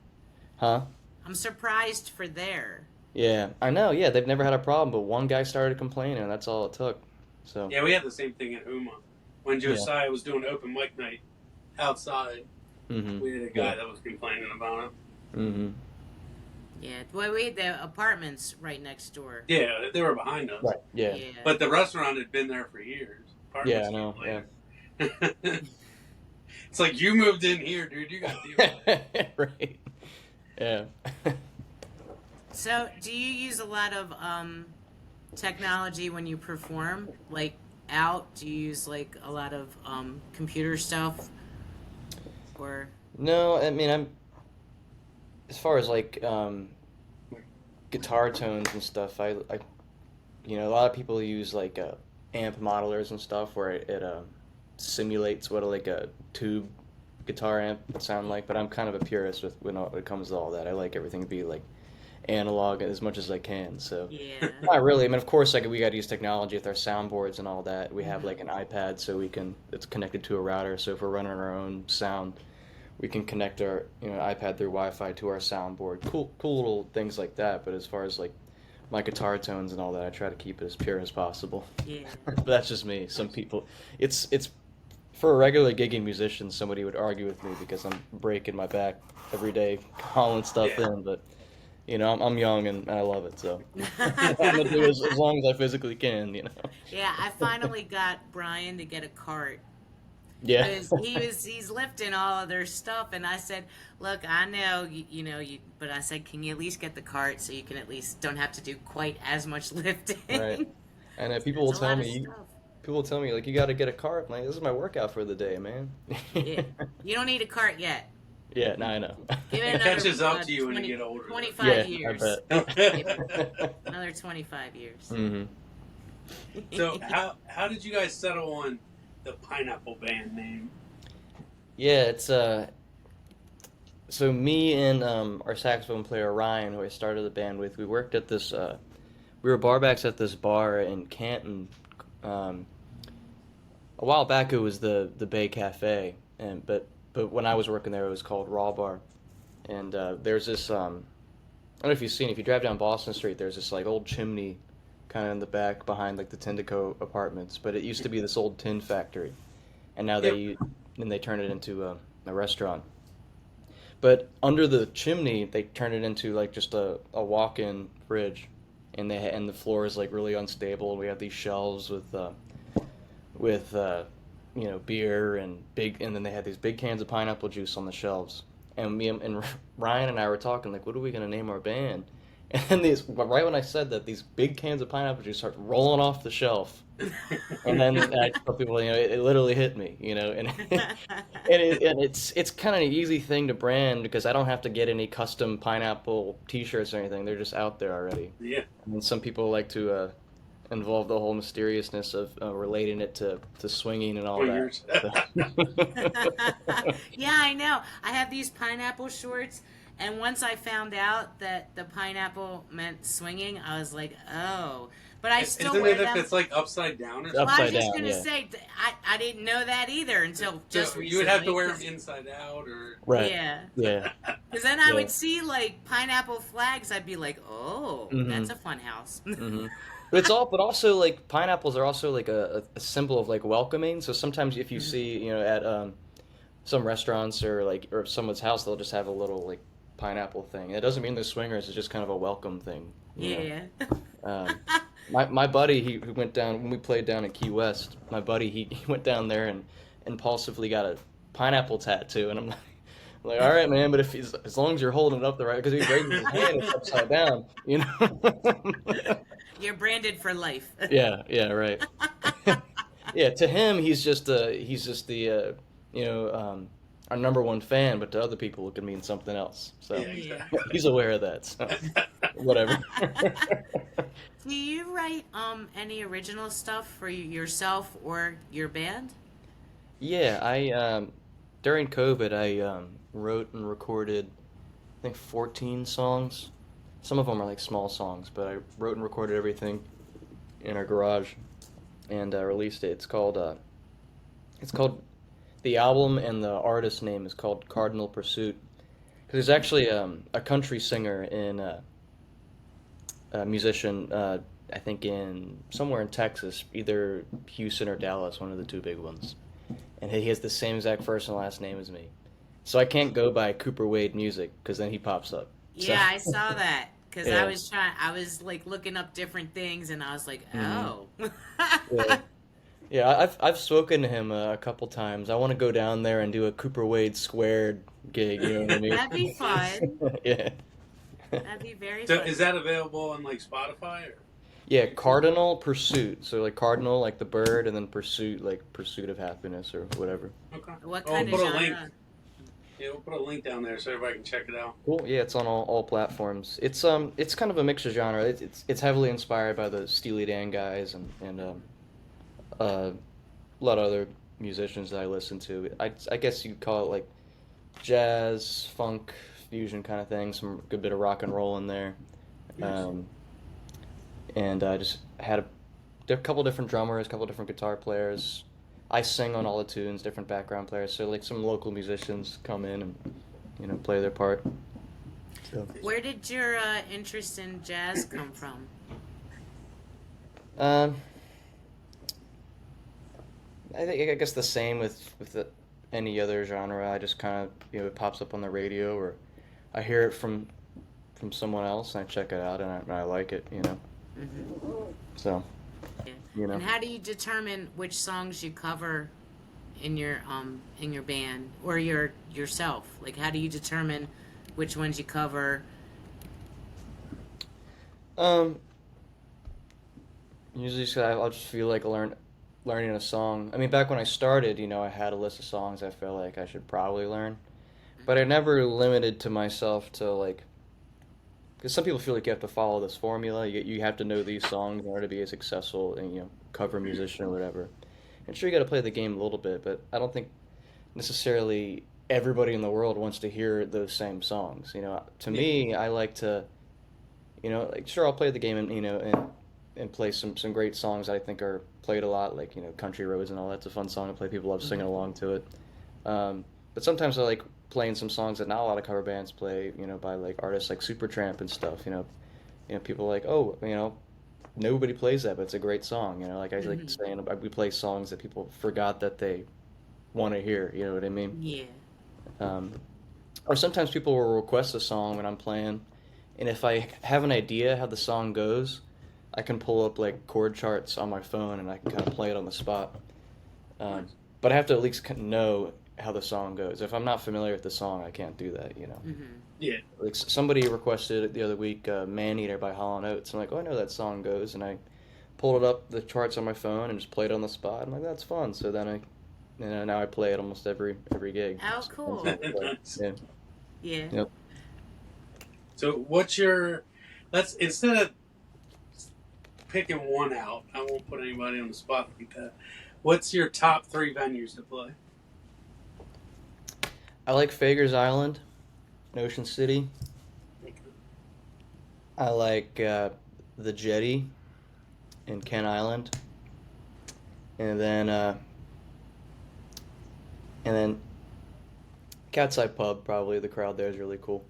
Speaker 1: huh?
Speaker 2: I'm surprised for there.
Speaker 1: Yeah, I know. Yeah, they've never had a problem, but one guy started complaining, and that's all it took. So,
Speaker 3: Yeah, we had the same thing at Huma. When
Speaker 1: yeah.
Speaker 3: Josiah was doing open mic night outside,
Speaker 1: hmm
Speaker 3: we had a
Speaker 1: Yeah.
Speaker 3: guy that was complaining about it.
Speaker 1: hmm
Speaker 2: Yeah, well, we had the apartments right next door.
Speaker 3: Yeah, they were behind us.
Speaker 1: Right. Yeah.
Speaker 2: Yeah.
Speaker 3: But the restaurant had been there for years.
Speaker 1: Yeah,
Speaker 3: Apartments
Speaker 1: I
Speaker 3: came
Speaker 1: know. Yeah.
Speaker 3: later. It's like you moved in here, dude. You got to deal with it.
Speaker 1: Right. Yeah.
Speaker 2: So, do you use a lot of technology when you perform? Like out, do you use like a lot of computer stuff? Or
Speaker 1: No, I mean, as far as like guitar tones and stuff. A lot of people use like amp modelers and stuff where it simulates what like a tube guitar amp would sound like. But I'm kind of a purist when it comes to all that. I like everything to be like analog as much as I can. So
Speaker 2: yeah.
Speaker 1: not really. I mean, of course, like we got to use technology with our soundboards and all that. We have
Speaker 2: Hmm.
Speaker 1: like an iPad, so it's connected to a router. So if we're running our own sound, we can connect our iPad through Wi-Fi to our soundboard. Cool little things like that. But as far as like my guitar tones and all that, I try to keep it as pure as possible.
Speaker 2: Yeah.
Speaker 1: But that's just me. Some people, it's for a regular gigging musician, somebody would argue with me because I'm breaking my back every day hauling stuff
Speaker 3: Yeah.
Speaker 1: in. But I'm young and I love it, so I'm gonna do as long as I physically can.
Speaker 2: Yeah, I finally got Brian to get a cart
Speaker 1: Yeah.
Speaker 2: because he's lifting all of their stuff, and I said, "Look, I know but I said, can you at least get the cart so you can at least don't have to do quite as much
Speaker 1: Right.
Speaker 2: lifting?
Speaker 1: And
Speaker 2: It's a lot of stuff.
Speaker 1: people will tell me like you got to get a cart. I'm like, this is my workout for the day, man.
Speaker 2: Yeah, you don't need a cart yet.
Speaker 1: Yeah, no, I know.
Speaker 2: Give it
Speaker 3: It
Speaker 2: another
Speaker 3: catches up to you when you get older.
Speaker 2: 25
Speaker 1: Yeah, I
Speaker 2: years. Maybe
Speaker 1: bet.
Speaker 2: another 25 years.
Speaker 1: hmm
Speaker 3: So how did you guys settle on the Pineapple Band name.
Speaker 1: Yeah, it's so me and our saxophone player Ryan, who I started the band with, we worked at this we were barbacks at this bar in Canton. Um, a while back it was the Bay Cafe, and but when I was working there it was called Raw Bar. And there's this I don't know if you've seen it, if you drive down Boston Street, there's this like old chimney kind of in the back behind like the Tendico apartments, but it used to be this old tin factory, and now
Speaker 3: Yep.
Speaker 1: they turned it into a restaurant. But under the chimney, they turned it into like just a walk-in fridge, and and the floor is like really unstable. We have these shelves with beer and then they had these big cans of pineapple juice on the shelves. And me and Ryan and I were talking like, what are we gonna name our band? And then right when I said that, these big cans of pineapple juice start rolling off the shelf. And then I tell people, it literally hit me, and it's kind of an easy thing to brand because I don't have to get any custom pineapple T-shirts or anything. They're just out there already.
Speaker 3: Yeah.
Speaker 1: And some people like to involve the whole mysteriousness of relating it to swinging and all that.
Speaker 3: Swingers.
Speaker 2: Yeah, I know. I have these pineapple shorts, and once I found out that the pineapple meant swinging, I was like, oh. But I still
Speaker 3: Isn't
Speaker 2: wear
Speaker 3: it if
Speaker 2: them.
Speaker 3: it's like upside down or
Speaker 1: It's
Speaker 2: Well,
Speaker 3: something?
Speaker 2: I was
Speaker 1: upside
Speaker 2: just
Speaker 1: down,
Speaker 2: gonna
Speaker 1: yeah.
Speaker 2: say, I didn't know that either until just
Speaker 3: So
Speaker 2: recently.
Speaker 3: you would have to wear them inside out, or
Speaker 1: Right.
Speaker 2: Yeah.
Speaker 1: Yeah.
Speaker 2: Because then I
Speaker 1: Yeah.
Speaker 2: would see like pineapple flags. I'd be like, oh, that's
Speaker 1: hmm
Speaker 2: a fun house.
Speaker 1: But but also like pineapples are also like a symbol of like welcoming. So sometimes if you
Speaker 2: Mhm.
Speaker 1: see, at some restaurants or someone's house, they'll just have a little like pineapple thing. It doesn't mean they're swingers. It's just kind of a welcome thing.
Speaker 2: Yeah.
Speaker 1: Um, my buddy, who went down when we played down at Key West. My buddy, he went down there and impulsively got a pineapple tattoo, and I'm like, all right, man, but if he's as long as you're holding it up the right, because he raises his hand, it's upside down.
Speaker 2: You're branded for life.
Speaker 1: Yeah, yeah, right. Yeah, to him, he's just the our number one fan, but to other people, it could mean something else.
Speaker 3: yeah,
Speaker 1: So
Speaker 2: Yeah.
Speaker 3: exactly.
Speaker 1: he's aware of that. So whatever.
Speaker 2: Do you write any original stuff for yourself or your band?
Speaker 1: Yeah, I during COVID, I wrote and recorded, I think 14 songs. Some of them are like small songs, but I wrote and recorded everything in our garage and released it. It's called the album, and the artist name is called Cardinal Pursuit. Because there's actually a country singer and a musician, I think in somewhere in Texas, either Houston or Dallas, one of the two big ones. And he has the same exact first and last name as me. So I can't go by Cooper Wade Music because then he pops up. So
Speaker 2: Yeah, I saw that because
Speaker 1: yeah.
Speaker 2: I was like looking up different things, and I was like,
Speaker 1: hmm
Speaker 2: oh.
Speaker 1: Yeah. Yeah, I've spoken to him a couple times. I want to go down there and do a Cooper Wade squared gig. You know what I mean?
Speaker 2: That'd be fun.
Speaker 1: Yeah.
Speaker 2: That'd be very
Speaker 3: So
Speaker 2: fun.
Speaker 3: is that available on like Spotify? Or?
Speaker 1: Yeah, Cardinal Pursuit. So like cardinal, like the bird, and then pursuit, like pursuit of happiness or whatever.
Speaker 3: Okay.
Speaker 2: What
Speaker 3: Oh,
Speaker 2: kind
Speaker 3: we'll
Speaker 2: of
Speaker 3: put a link.
Speaker 2: genre?
Speaker 3: Yeah, we'll put a link down there so everybody can check it out.
Speaker 1: Cool. Yeah, it's on all platforms. It's kind of a mixture genre. It's heavily inspired by the Steely Dan guys and a lot of other musicians that I listen to. I guess you'd call it like jazz, funk, fusion kind of thing. Some good bit of rock and roll in there.
Speaker 3: Nice.
Speaker 1: Um, and I just had a couple different drummers, a couple different guitar players. I sing on all the tunes, different background players. So like some local musicians come in and play their part. So,
Speaker 2: Where did your interest in jazz come from?
Speaker 1: um, I guess the same with any other genre. I just kind of it pops up on the radio or I hear it from someone else and I check it out and I like it.
Speaker 2: Hmm.
Speaker 1: So
Speaker 2: Yeah.
Speaker 1: you know.
Speaker 2: And how do you determine which songs you cover in your band or yourself? Like, how do you determine which ones you cover?
Speaker 1: Um, Usually I'll just feel like learning a song. I mean, back when I started, I had a list of songs I felt like I should probably learn, but I never limited to myself to like, because some people feel like you have to follow this formula. You have to know these songs in order to be a successful and cover musician or whatever. And sure, you got to play the game a little bit, but I don't think necessarily everybody in the world wants to hear those same songs. To
Speaker 3: Yeah.
Speaker 1: me, I like to, like sure, I'll play the game and and play some great songs that I think are played a lot, like Country Roads and all. That's a fun song to play. People love singing along to it. But sometimes I like playing some songs that not a lot of cover bands play. By like artists like Supertramp and stuff. People are like, oh, nobody plays that, but it's a great song. Like I like
Speaker 2: Mm-hmm.
Speaker 1: saying, we play songs that people forgot that they want to hear. You know what I mean?
Speaker 2: Yeah.
Speaker 1: Um, or sometimes people will request a song when I'm playing, and if I have an idea how the song goes, I can pull up like chord charts on my phone and I can kind of play it on the spot. Um,
Speaker 3: Nice.
Speaker 1: but I have to at least know how the song goes. If I'm not familiar with the song, I can't do that.
Speaker 2: Mm-hmm.
Speaker 3: Yeah.
Speaker 1: Like somebody requested it the other week, "Man Eater" by Hall and Oates. I'm like, oh, I know that song goes, and I pulled it up the charts on my phone and just played it on the spot. I'm like, that's fun. So then now I play it almost every gig.
Speaker 2: Oh,
Speaker 1: It's a fun
Speaker 2: cool.
Speaker 1: song to play.
Speaker 3: Nice.
Speaker 1: Yeah.
Speaker 2: Yeah.
Speaker 1: Yep.
Speaker 3: So what's your? Let's instead of picking one out, I won't put anybody on the spot like that. What's your top 3 venues to play?
Speaker 1: I like Fager's Island, in Ocean City. I like the Jetty in Kent Island, and then Catside Pub. Probably the crowd there is really cool.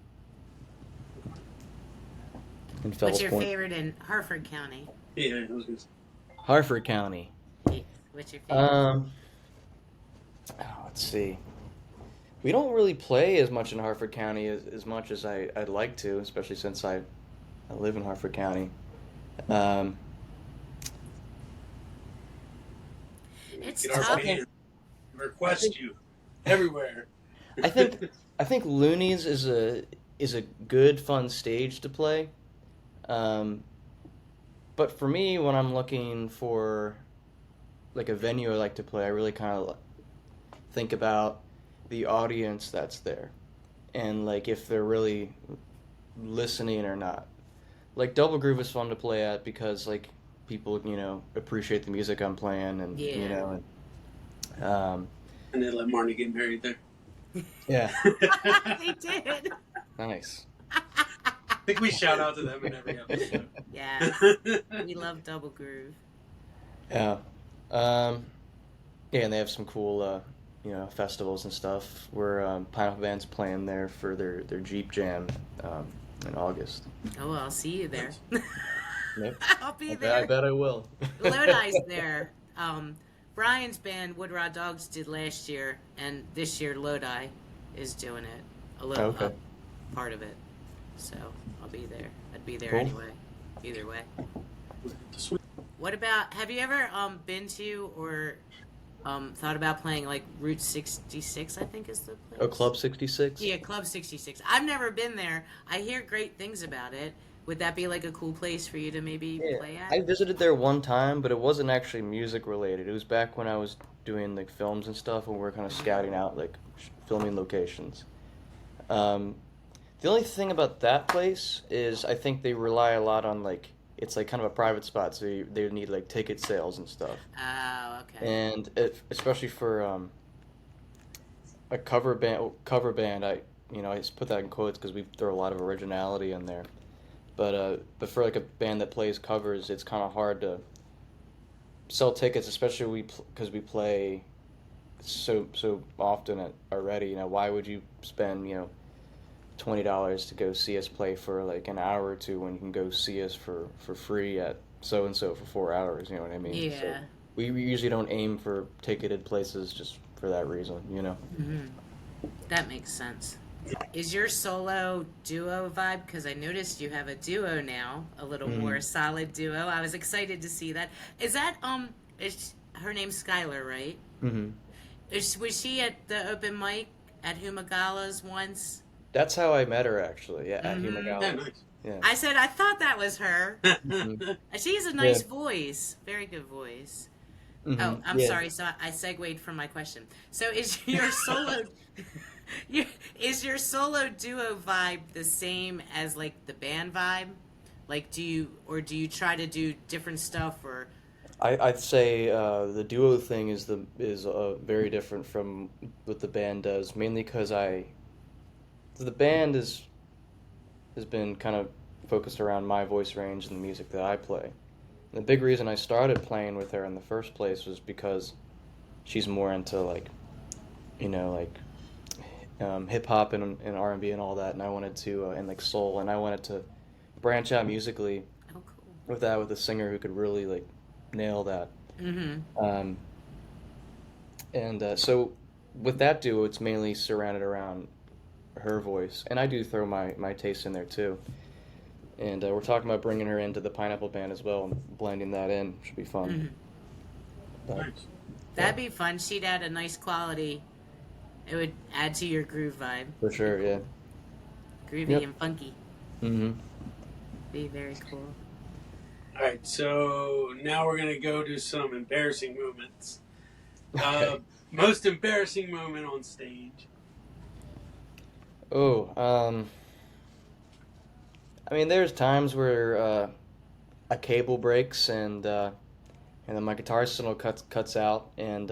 Speaker 1: In
Speaker 2: What's
Speaker 1: Fells
Speaker 2: your
Speaker 1: Point,
Speaker 2: favorite in Harford County?
Speaker 3: Yeah, I was gonna say.
Speaker 1: Harford County.
Speaker 2: Yeah. What's your favorite?
Speaker 1: Um, let's see. We don't really play as much in Harford County as much as I'd like to, especially since I live in Harford County. Um,
Speaker 2: It's
Speaker 3: Get our
Speaker 2: tough.
Speaker 1: think
Speaker 3: band.
Speaker 1: I
Speaker 3: Request
Speaker 1: think
Speaker 3: you everywhere.
Speaker 1: I think I think Looney's is a good fun stage to play. Um, but for me, when I'm looking for like a venue I like to play, I really kind of think about the audience that's there and like if they're really listening or not. Like Double Groove is fun to play at because like people appreciate the music I'm playing and
Speaker 2: Yeah.
Speaker 1: um,
Speaker 3: And they let Marnie get married there.
Speaker 1: yeah,
Speaker 2: They did.
Speaker 1: nice.
Speaker 3: I think we shout out to them in every episode.
Speaker 2: Yes. We love Double Groove.
Speaker 1: Yeah. Um, yeah, and they have some cool, festivals and stuff. Where Pineapple Band's playing there for their Jeep Jam in August.
Speaker 2: Oh, I'll see you there.
Speaker 1: Yep.
Speaker 2: I'll be
Speaker 1: I
Speaker 2: there.
Speaker 1: bet I will.
Speaker 2: Lodi's there. Brian's band Wood Rod Dogs did last year, and this year Lodi is doing it. A little
Speaker 1: Okay.
Speaker 2: part of it. So I'll be there. I'd be there
Speaker 1: Cool.
Speaker 2: anyway. Either way.
Speaker 3: Sweet.
Speaker 2: What about? Have you ever been to or thought about playing like Route 66? I think is the place.
Speaker 1: Oh, Club 66?
Speaker 2: Yeah, Club 66. I've never been there. I hear great things about it. Would that be like a cool place for you to maybe
Speaker 1: Yeah.
Speaker 2: play
Speaker 1: I
Speaker 2: at?
Speaker 1: visited there one time, but it wasn't actually music related. It was back when I was doing like films and stuff, and we were kind of scouting out like filming locations. Um, the only thing about that place is I think they rely a lot on like it's like kind of a private spot, so they need like ticket sales and stuff.
Speaker 2: Oh, okay.
Speaker 1: And especially for a cover band, I just put that in quotes because we throw a lot of originality in there. But for like a band that plays covers, it's kind of hard to sell tickets, especially because we play so often already. Why would you spend $20 to go see us play for like an hour or two when you can go see us for free at so and so for 4 hours? You know what I mean? So
Speaker 2: Yeah.
Speaker 1: we usually don't aim for ticketed places just for that reason.
Speaker 2: Hmm. That makes sense. Is your solo duo vibe? Because I noticed you have a duo now, a little more
Speaker 1: Mhm.
Speaker 2: solid duo. I was excited to see that. Is that is her name's Skylar, right?
Speaker 1: Mhm.
Speaker 2: Was she at the open mic at Huma Galas once?
Speaker 1: That's how I met her actually. Yeah, at Huma
Speaker 2: Mm-hmm.
Speaker 3: Yeah,
Speaker 1: Gala.
Speaker 3: nice.
Speaker 1: Yeah.
Speaker 2: I said I thought that was her.
Speaker 1: Mhm.
Speaker 2: She has a
Speaker 1: Yeah.
Speaker 2: nice voice, very good voice. Oh,
Speaker 1: Mhm.
Speaker 2: I'm
Speaker 1: Yeah.
Speaker 2: sorry. So I segued from my question. So is your solo, is your solo duo vibe the same as like the band vibe? Like, do you try to do different stuff or
Speaker 1: I'd say the duo thing is very different from what the band does, mainly because the band has been kind of focused around my voice range and the music that I play. And the big reason I started playing with her in the first place was because she's more into like like hip hop and R and B and all that, and I wanted to and like soul, and I wanted to branch out musically
Speaker 2: Oh, cool.
Speaker 1: with a singer who could really like nail that.
Speaker 2: Mm-hmm.
Speaker 1: Um, and so with that duo, it's mainly surrounded around her voice, and I do throw my taste in there too. And we're talking about bringing her into the Pineapple Band as well and blending that in. Should be fun.
Speaker 2: Mm-hmm.
Speaker 1: But
Speaker 3: Nice.
Speaker 1: yeah,
Speaker 2: That'd be fun. She'd add a nice quality. It would add to your groove vibe.
Speaker 1: for
Speaker 2: Be
Speaker 1: sure. Yeah.
Speaker 2: cool. Groovy
Speaker 1: Yep.
Speaker 2: and funky.
Speaker 1: Mm-hmm.
Speaker 2: Be very cool.
Speaker 3: All right, so now we're gonna go to some embarrassing moments.
Speaker 1: Okay.
Speaker 3: Most embarrassing moment on stage.
Speaker 1: Oh, I mean, there's times where a cable breaks and then my guitar signal cuts out and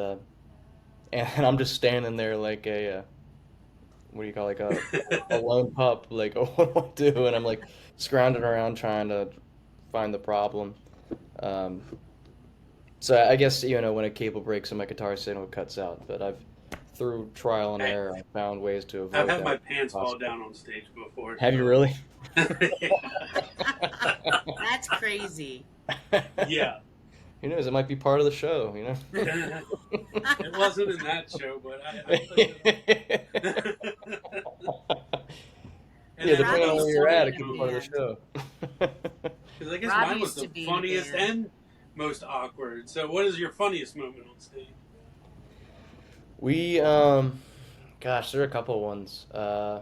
Speaker 1: I'm just standing there like a what do you call like a lone pup like oh, what do I do? And I'm like scrounging around trying to find the problem. Um, so I guess when a cable breaks and my guitar signal cuts out, but I've through trial and
Speaker 3: Hey,
Speaker 1: error I found ways to
Speaker 3: I've
Speaker 1: avoid
Speaker 3: had
Speaker 1: that
Speaker 3: my
Speaker 1: if
Speaker 3: pants fall
Speaker 1: possible.
Speaker 3: down on stage before,
Speaker 1: Have you
Speaker 3: so
Speaker 1: really?
Speaker 2: That's crazy.
Speaker 3: yeah.
Speaker 1: Who knows? It might be part of the show,
Speaker 3: It wasn't in that show, but I picked it up. And
Speaker 1: Yeah,
Speaker 3: then
Speaker 1: depending
Speaker 2: Rob
Speaker 3: the
Speaker 1: on where
Speaker 2: used to
Speaker 1: you're
Speaker 2: be
Speaker 1: at,
Speaker 3: funniest
Speaker 1: it
Speaker 2: in a
Speaker 1: could be part of the
Speaker 3: moment,
Speaker 2: band.
Speaker 1: show.
Speaker 3: because I guess
Speaker 2: Rob
Speaker 3: mine was
Speaker 2: used
Speaker 3: the
Speaker 2: to be in a
Speaker 3: funniest
Speaker 2: band.
Speaker 3: and most awkward. So, what is your funniest moment on stage?
Speaker 1: We, gosh, there are a couple ones. I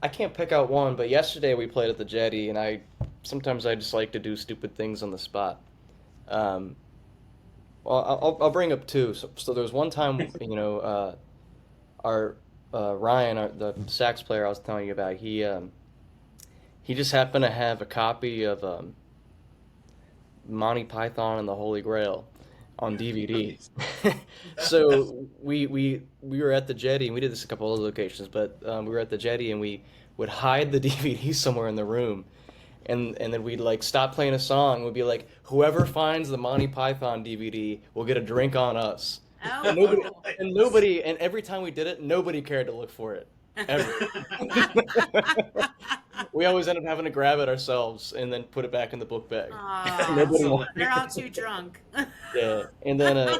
Speaker 1: can't pick out one, but yesterday we played at the Jetty, and sometimes I just like to do stupid things on the spot. Um, well, I'll bring up two. So there was one time, our Ryan, the sax player I was telling you about, he just happened to have a copy of Monty Python and the Holy Grail on DVD.
Speaker 3: Nice.
Speaker 1: So we were at the Jetty, and we did this a couple other locations, but we were at the Jetty, and we would hide the DVD somewhere in the room, and then we'd like stop playing a song. We'd be like, whoever finds the Monty Python DVD will get a drink on us. And
Speaker 2: Oh,
Speaker 1: nobody,
Speaker 2: cool.
Speaker 1: and every time we did it, nobody cared to look for it, ever. We always ended up having to grab it ourselves and then put it back in the book bag.
Speaker 2: Aw,
Speaker 1: Nobody
Speaker 3: Excellent.
Speaker 1: wanted
Speaker 2: they're all
Speaker 1: it.
Speaker 2: too drunk.
Speaker 1: Yeah, and then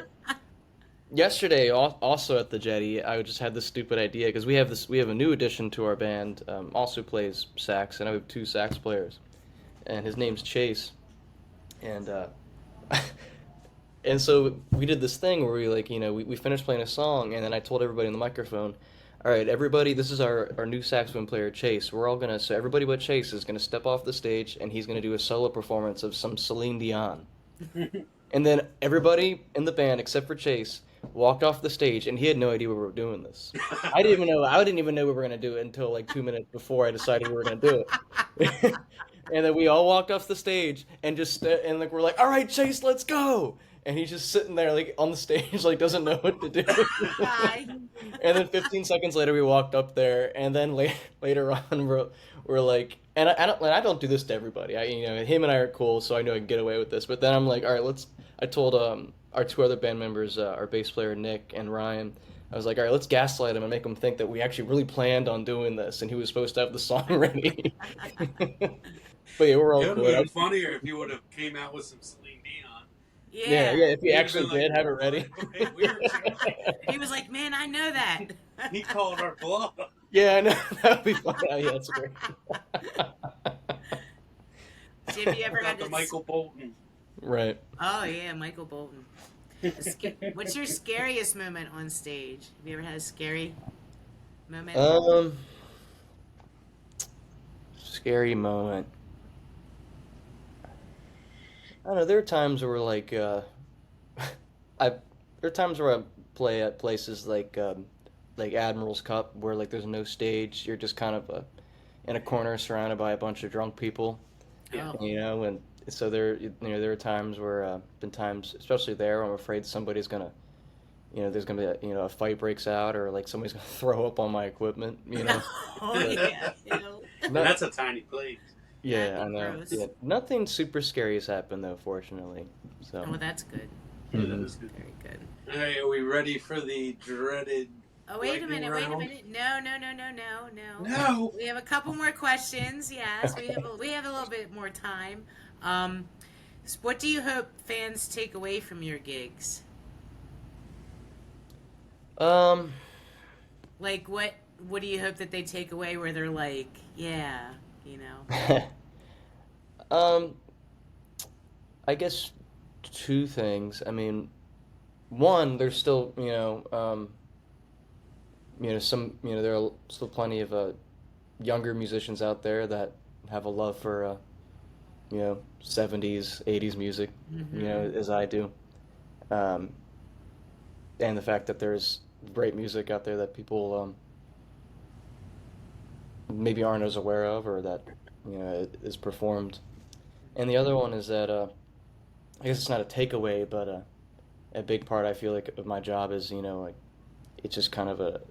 Speaker 1: yesterday, also at the Jetty, I just had this stupid idea because we have a new addition to our band, also plays sax, and I have two sax players, and his name's Chase, and and so we did this thing where we like we finished playing a song, and then I told everybody in the microphone, all right, everybody, this is our new saxophone player Chase. We're all gonna so everybody but Chase is gonna step off the stage, and he's gonna do a solo performance of some Celine Dion. And then everybody in the band except for Chase walked off the stage, and he had no idea we were doing this. I didn't even know we were gonna do it until like 2 minutes before I decided we were gonna do it. And then we all walked off the stage and and like we're like, all right, Chase, let's go. And he's just sitting there like on the stage, like doesn't know what to do.
Speaker 2: Hi.
Speaker 1: And then 15 seconds later, we walked up there, and then later on, we're like, and I don't do this to everybody. Him and I are cool, so I know I can get away with this. But then I'm like, all right, let's. I told our two other band members, our bass player Nick and Ryan, I was like, all right, let's gaslight him and make him think that we actually really planned on doing this, and he was supposed to have the song ready. But yeah, we're
Speaker 3: It
Speaker 1: all
Speaker 3: would have
Speaker 1: cool.
Speaker 3: been funnier if you would have came out with some Celine Dion.
Speaker 1: Yeah,
Speaker 2: Yeah.
Speaker 1: yeah. If he
Speaker 3: We'd have
Speaker 1: actually
Speaker 3: been like,
Speaker 1: did have it ready.
Speaker 3: wait,
Speaker 2: He was like, man, I know that.
Speaker 3: he called our bluff.
Speaker 1: Yeah, I know that would be fun. Oh, yeah, that's great.
Speaker 2: See, have you ever
Speaker 3: Got
Speaker 2: had
Speaker 3: the
Speaker 2: to?
Speaker 3: Michael Bolton.
Speaker 1: Right.
Speaker 2: Oh yeah, Michael Bolton. What's your scariest moment on stage? Have you ever had a scary moment?
Speaker 1: Scary moment. I don't know. There are times where like I there are times where I play at places like Admiral's Cup where like there's no stage. You're just kind of in a corner surrounded by a bunch of drunk people,
Speaker 3: Yeah.
Speaker 2: Oh,
Speaker 1: And so there are times where been times, especially there, where I'm afraid somebody's gonna, there's gonna be a fight breaks out, or like somebody's gonna throw up on my equipment.
Speaker 2: oh
Speaker 3: And
Speaker 2: yeah, ew.
Speaker 1: Not,
Speaker 3: that's a tiny place.
Speaker 2: That'd
Speaker 1: yeah,
Speaker 2: be
Speaker 1: I know. Yeah,
Speaker 2: gross.
Speaker 1: nothing super scary has happened though, fortunately. So,
Speaker 2: Oh, that's good.
Speaker 3: Yeah, that
Speaker 1: hmm
Speaker 3: is good.
Speaker 2: Very good.
Speaker 3: All right, are we ready for the dreaded
Speaker 2: Oh, wait a
Speaker 3: lightning
Speaker 2: minute, wait a
Speaker 3: round?
Speaker 2: minute. No, no, no, no, no, no.
Speaker 3: No.
Speaker 2: We have a couple more questions. Yes, we have a little bit more time. Um, what do you hope fans take away from your gigs?
Speaker 1: um,
Speaker 2: Like what do you hope that they take away where they're like, yeah, you know?
Speaker 1: um, I guess two things. I mean, one, there's still, there are still plenty of younger musicians out there that have a love for 70s, 80s music,
Speaker 2: Mm-hmm.
Speaker 1: as I do. Um, and the fact that there's great music out there that people maybe aren't as aware of, or that is performed. And the other one is that I guess it's not a takeaway, but a big part I feel like of my job is like it's just kind of a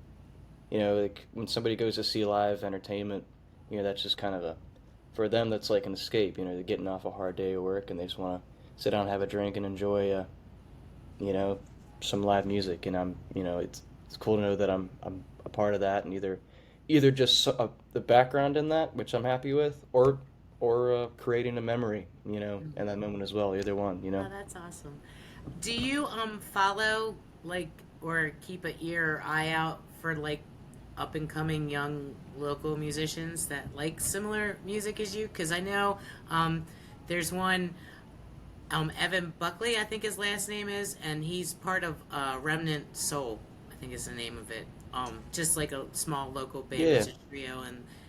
Speaker 1: like when somebody goes to see live entertainment, that's just kind of a for them that's like an escape. They're getting off a hard day of work and they just want to sit down, have a drink, and enjoy you know some live music. And it's cool to know that I'm a part of that, and either just the background in that, which I'm happy with, or creating a memory, in that moment as well. Either one.
Speaker 2: Oh, that's awesome. Do you follow like or keep an ear or eye out for like up and coming young local musicians that like similar music as you? Because I know there's one Evan Buckley, I think his last name is, and he's part of Remnant Soul, I think is the name of it. Just like a small local band,
Speaker 1: Yeah.
Speaker 2: it's a trio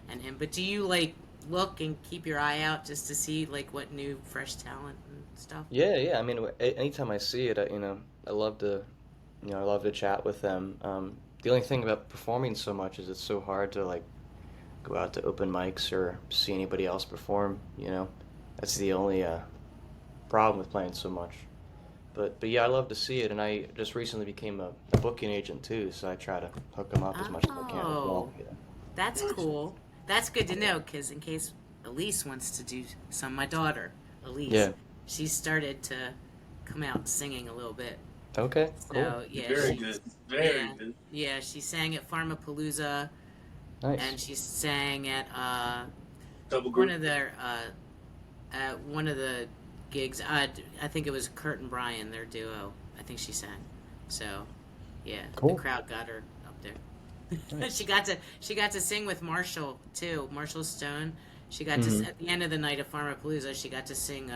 Speaker 2: and him. But do you like look and keep your eye out just to see like what new fresh talent and stuff?
Speaker 1: Yeah, yeah. I mean, anytime I see it, I love to, I love to chat with them. The only thing about performing so much is it's so hard to like go out to open mics or see anybody else perform. That's the only problem with playing so much. But yeah, I love to see it, and I just recently became a booking agent too, so I try to hook them up as much as I can as well.
Speaker 2: Oh, that's cool. That's good to know because in case Elise wants to do some, my daughter, Elise,
Speaker 1: Yeah.
Speaker 2: she started to come out singing a little bit.
Speaker 1: Okay. Cool.
Speaker 2: So yeah,
Speaker 3: Very good. Very
Speaker 2: yeah,
Speaker 3: good.
Speaker 2: yeah, she sang at Pharmapalooza
Speaker 1: Nice.
Speaker 2: and she sang at
Speaker 3: Double
Speaker 2: one
Speaker 3: group.
Speaker 2: of their at one of the gigs. I think it was Kurt and Brian, their duo. I think she sang. So yeah, the
Speaker 1: Cool.
Speaker 2: crowd got her up there.
Speaker 1: Nice.
Speaker 2: she got to sing with Marshall too, Marshall Stone. She got to
Speaker 1: Mm-hmm.
Speaker 2: at the end of the night of Pharmapalooza. She got to sing.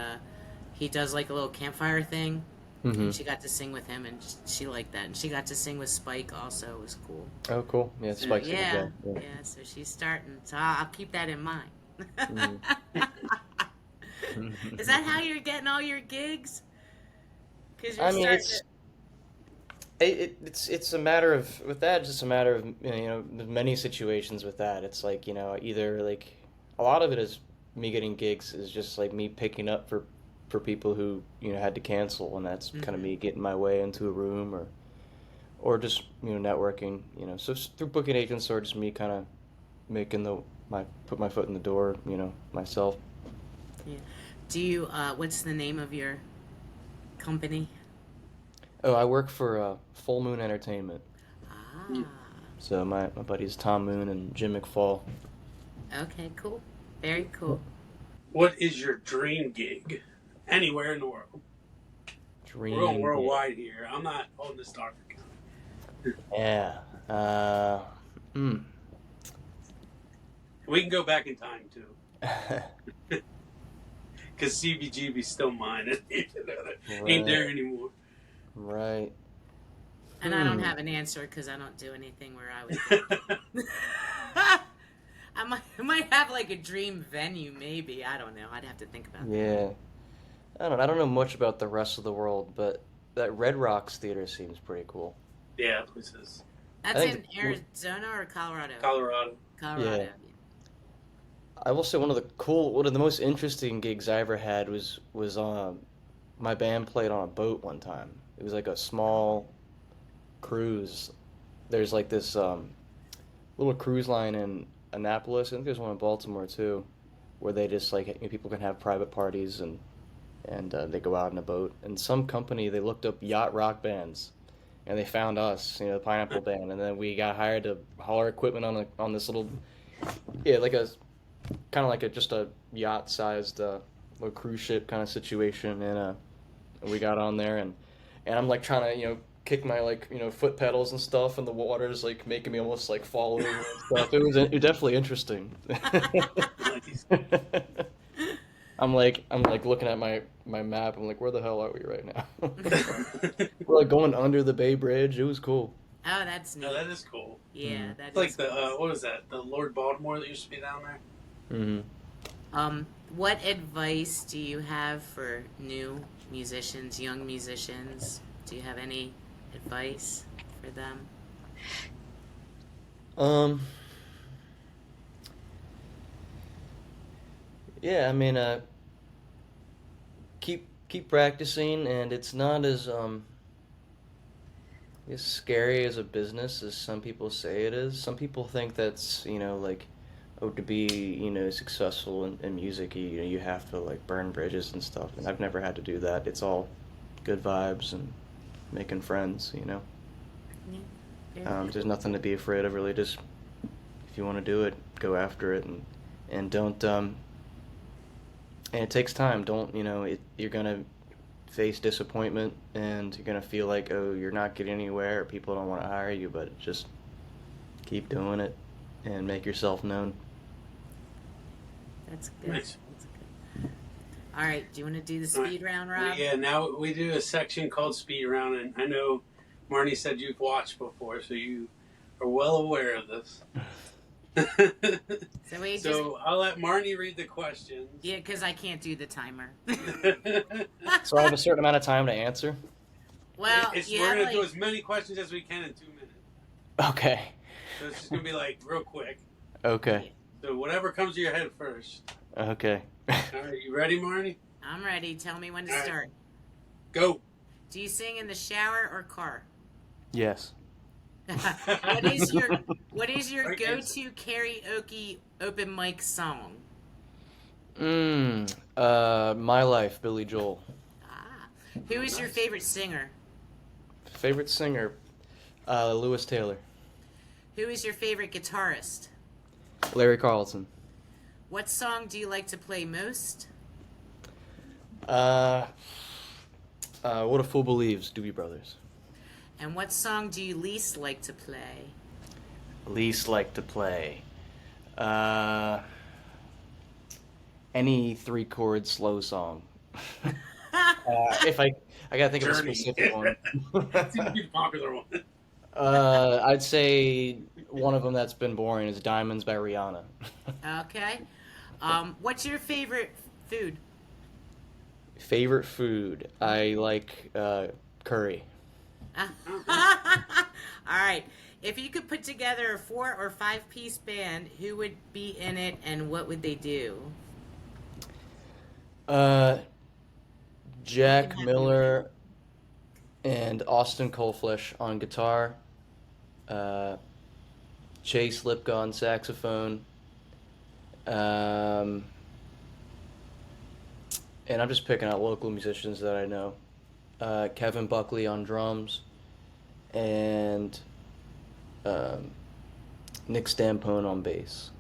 Speaker 2: He does like a little campfire thing,
Speaker 1: Mm-hmm.
Speaker 2: and she got to sing with him, and she liked that. And she got to sing with Spike also. It was cool.
Speaker 1: Oh, cool. Yeah,
Speaker 2: So
Speaker 1: Spike's a good
Speaker 2: yeah,
Speaker 1: guy. Yeah.
Speaker 2: yeah. So she's starting. So I'll keep that in mind. Is that how you're getting all your gigs? Because you're
Speaker 1: I mean,
Speaker 2: starting to.
Speaker 1: it's a matter of with that. It's just a matter of many situations with that. It's like either like a lot of it is me getting gigs is just like me picking up for people who had to cancel, and that's kind of
Speaker 2: Hmm.
Speaker 1: me getting my way into a room or just networking. So it's through booking agents or just me kind of making the my put my foot in the door. Myself.
Speaker 2: Yeah. Do you? What's the name of your company?
Speaker 1: Oh, I work for Full Moon Entertainment.
Speaker 2: Ah.
Speaker 1: So my buddies Tom Moon and Jim McFall.
Speaker 2: Okay. Cool. Very
Speaker 1: Cool.
Speaker 2: cool.
Speaker 3: What is your dream gig? Anywhere in the world. We're going
Speaker 1: Dream gig.
Speaker 3: worldwide here. I'm not holding this to Harford County.
Speaker 1: Yeah. Uh, mm.
Speaker 3: We can go back in time too. Because CBGB's still mine. Ain't there
Speaker 1: Right.
Speaker 3: anymore.
Speaker 1: Right.
Speaker 2: And I don't
Speaker 1: Hmm.
Speaker 2: have an answer because I don't do anything where I would go. I might have like a dream venue, maybe. I don't know. I'd have to think about that.
Speaker 1: Yeah. I don't know much about the rest of the world, but that Red Rocks Theater seems pretty cool.
Speaker 3: Yeah, places.
Speaker 1: I
Speaker 2: That's
Speaker 1: think
Speaker 2: in Arizona or Colorado?
Speaker 3: Colorado.
Speaker 1: yeah.
Speaker 2: Colorado.
Speaker 1: I will say one of the most interesting gigs I ever had was my band played on a boat one time. It was like a small cruise. There's like this little cruise line in Annapolis. I think there's one in Baltimore too, where they just like people can have private parties and they go out in a boat. And some company they looked up yacht rock bands, and they found us, the Pineapple Band, and then we got hired to haul our equipment on this little like a kind of like just a yacht sized little cruise ship kind of situation, and we got on there and I'm like trying to kick my like foot pedals and stuff, and the water's like making me almost like fall over and stuff. It was definitely interesting.
Speaker 3: Nice.
Speaker 1: I'm like looking at my map. I'm like, where the hell are we right now? We're like going under the Bay Bridge. It was cool.
Speaker 2: Oh, that's neat.
Speaker 3: No, that is cool.
Speaker 2: Yeah,
Speaker 3: It's
Speaker 2: that
Speaker 3: like
Speaker 2: is.
Speaker 3: the what is that? The Lord Baltimore that used to be down there.
Speaker 1: Hmm.
Speaker 2: What advice do you have for new musicians, young musicians? Do you have any advice for them?
Speaker 1: Um. Yeah, I mean, keep practicing, and it's not as scary as a business as some people say it is. Some people think that's like, oh, to be successful in music, you have to like burn bridges and stuff. And I've never had to do that. It's all good vibes and making friends.
Speaker 2: Yeah, very good.
Speaker 1: There's nothing to be afraid of, really. Just if you want to do it, go after it, and don't and it takes time. Don't you're gonna face disappointment, and you're gonna feel like, oh, you're not getting anywhere, or people don't want to hire you, but just keep doing it and make yourself known.
Speaker 2: That's good.
Speaker 3: Nice.
Speaker 2: That's good. All right, do you want to do the
Speaker 3: All right.
Speaker 2: speed round, Rob?
Speaker 3: Yeah, now we do a section called Speed Round, and I know Marnie said you've watched before, so you are well aware of this.
Speaker 2: So we just
Speaker 3: So I'll let Marnie read the questions.
Speaker 2: yeah, because I can't do the timer.
Speaker 1: So I have a certain amount of time to answer.
Speaker 2: Well,
Speaker 3: We're
Speaker 2: have
Speaker 3: going to do
Speaker 2: like
Speaker 3: as many questions as we can in 2 minutes.
Speaker 1: Okay.
Speaker 3: So it's just going to be like real quick.
Speaker 1: Okay.
Speaker 3: So whatever comes to your head first.
Speaker 1: Okay.
Speaker 3: All right, you ready, Marnie?
Speaker 2: I'm ready. Tell me when to
Speaker 3: All right.
Speaker 2: start.
Speaker 3: Go.
Speaker 2: Do you sing in the shower or car?
Speaker 1: Yes.
Speaker 2: What is your
Speaker 3: Great
Speaker 2: go-to karaoke open mic song?
Speaker 1: My Life, Billy Joel.
Speaker 2: Ah, who is your favorite singer?
Speaker 1: Favorite singer, Lewis Taylor.
Speaker 2: Who is your favorite guitarist?
Speaker 1: Larry Carlton.
Speaker 2: What song do you like to play most?
Speaker 1: What a Fool Believes, Doobie Brothers.
Speaker 2: And what song do you least like to play?
Speaker 1: Least like to play. Any 3-chord slow song. If I gotta think of a
Speaker 3: Journey.
Speaker 1: specific one.
Speaker 3: That seems to be the popular one.
Speaker 1: I'd say one of them that's been boring is Diamonds by Rihanna.
Speaker 2: Okay. What's your favorite food?
Speaker 1: Favorite food? I like curry.
Speaker 2: All right. If you could put together a 4 or 5 piece band, who would be in it and what would they do?
Speaker 1: Jack Miller and Austin Coleflesh on guitar. Chase Lipka on saxophone. And I'm just picking out local musicians that I know. Kevin Buckley on drums, and Nick Stampone on bass.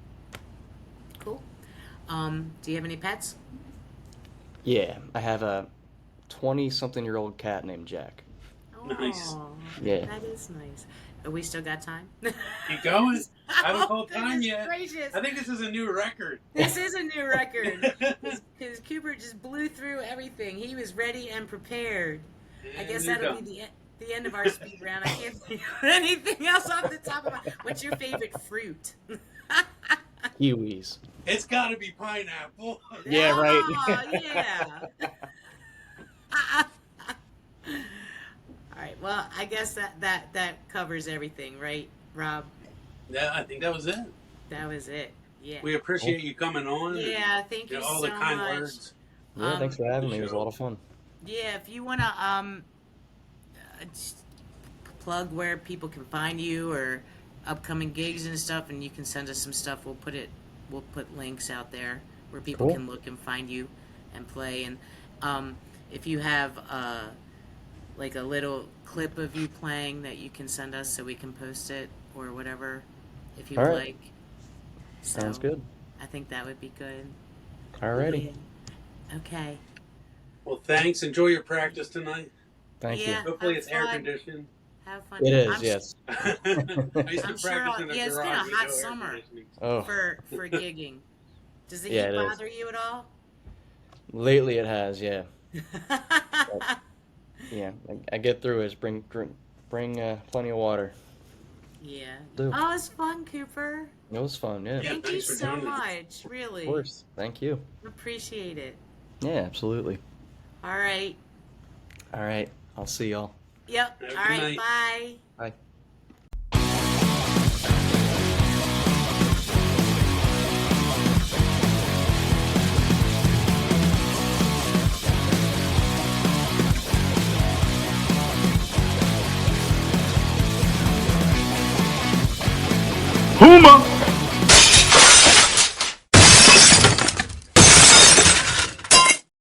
Speaker 2: Cool. Do you have any pets?
Speaker 1: Yeah, I have a 20-something-year-old cat named Jack.
Speaker 3: Nice.
Speaker 2: Aw,
Speaker 1: Yeah.
Speaker 2: that is nice. We still got time?
Speaker 3: Keep going. I haven't
Speaker 2: Oh,
Speaker 3: called time
Speaker 2: goodness
Speaker 3: yet.
Speaker 2: gracious.
Speaker 3: I think this is a new record.
Speaker 2: This is a new record. Because Cooper just blew through everything. He was ready and prepared. I guess
Speaker 3: And you're
Speaker 2: that'll
Speaker 3: done.
Speaker 2: be the end of our speed round. I can't think of anything else off the top of my... What's your favorite fruit?
Speaker 1: Kiwis.
Speaker 3: It's got to be pineapple.
Speaker 1: Yeah, right.
Speaker 2: Oh, yeah. All right. Well, I guess that covers everything, right, Rob?
Speaker 3: Yeah, I think that was it.
Speaker 2: That was it. Yeah.
Speaker 3: We appreciate you coming on.
Speaker 2: Yeah, thank
Speaker 3: And
Speaker 2: you
Speaker 3: all
Speaker 2: so
Speaker 3: the kind
Speaker 2: much.
Speaker 3: words.
Speaker 1: Yeah, thanks for having me. It was a
Speaker 3: Show.
Speaker 1: lot of fun.
Speaker 2: Yeah, if you wanna just plug where people can find you or upcoming gigs and stuff, and you can send us some stuff. We'll put links out there where people
Speaker 1: Cool.
Speaker 2: can look and find you and play. And if you have like a little clip of you playing that you can send us so we can post it or whatever, if you'd
Speaker 1: All right.
Speaker 2: like.
Speaker 1: Sounds
Speaker 2: So,
Speaker 1: good.
Speaker 2: I think that would be good.
Speaker 1: Alrighty.
Speaker 2: Yeah. Okay.
Speaker 3: Well, thanks. Enjoy your practice tonight.
Speaker 1: Thank
Speaker 2: Yeah.
Speaker 3: Hopefully,
Speaker 2: Have
Speaker 3: it's air
Speaker 2: fun.
Speaker 3: conditioned.
Speaker 2: Have fun.
Speaker 1: you. It is,
Speaker 2: I'm,
Speaker 1: yes.
Speaker 3: I used to
Speaker 2: I'm sure.
Speaker 3: practice in a
Speaker 2: Yeah, it's been a
Speaker 3: garage with
Speaker 2: hot
Speaker 3: no air
Speaker 2: summer
Speaker 3: conditioning.
Speaker 1: Oh,
Speaker 2: for gigging. Does the
Speaker 1: Yeah,
Speaker 2: heat
Speaker 1: it is.
Speaker 2: bother you at all?
Speaker 1: lately it has, yeah. Yeah, I get through it. Just bring plenty of water.
Speaker 2: Yeah.
Speaker 1: Do.
Speaker 2: Oh, it's fun, Cooper.
Speaker 1: It was fun, yeah.
Speaker 3: Yeah,
Speaker 2: Thank you
Speaker 3: thanks for
Speaker 2: so
Speaker 3: doing it.
Speaker 2: much. Really.
Speaker 1: Of course. Thank you.
Speaker 2: Appreciate it.
Speaker 1: Yeah, absolutely.
Speaker 2: All right.
Speaker 1: All right. I'll see y'all.
Speaker 2: Yep.
Speaker 3: Have a
Speaker 2: All
Speaker 3: good
Speaker 2: right.
Speaker 3: night.
Speaker 2: Bye.
Speaker 1: Bye.
Speaker 4: Huma!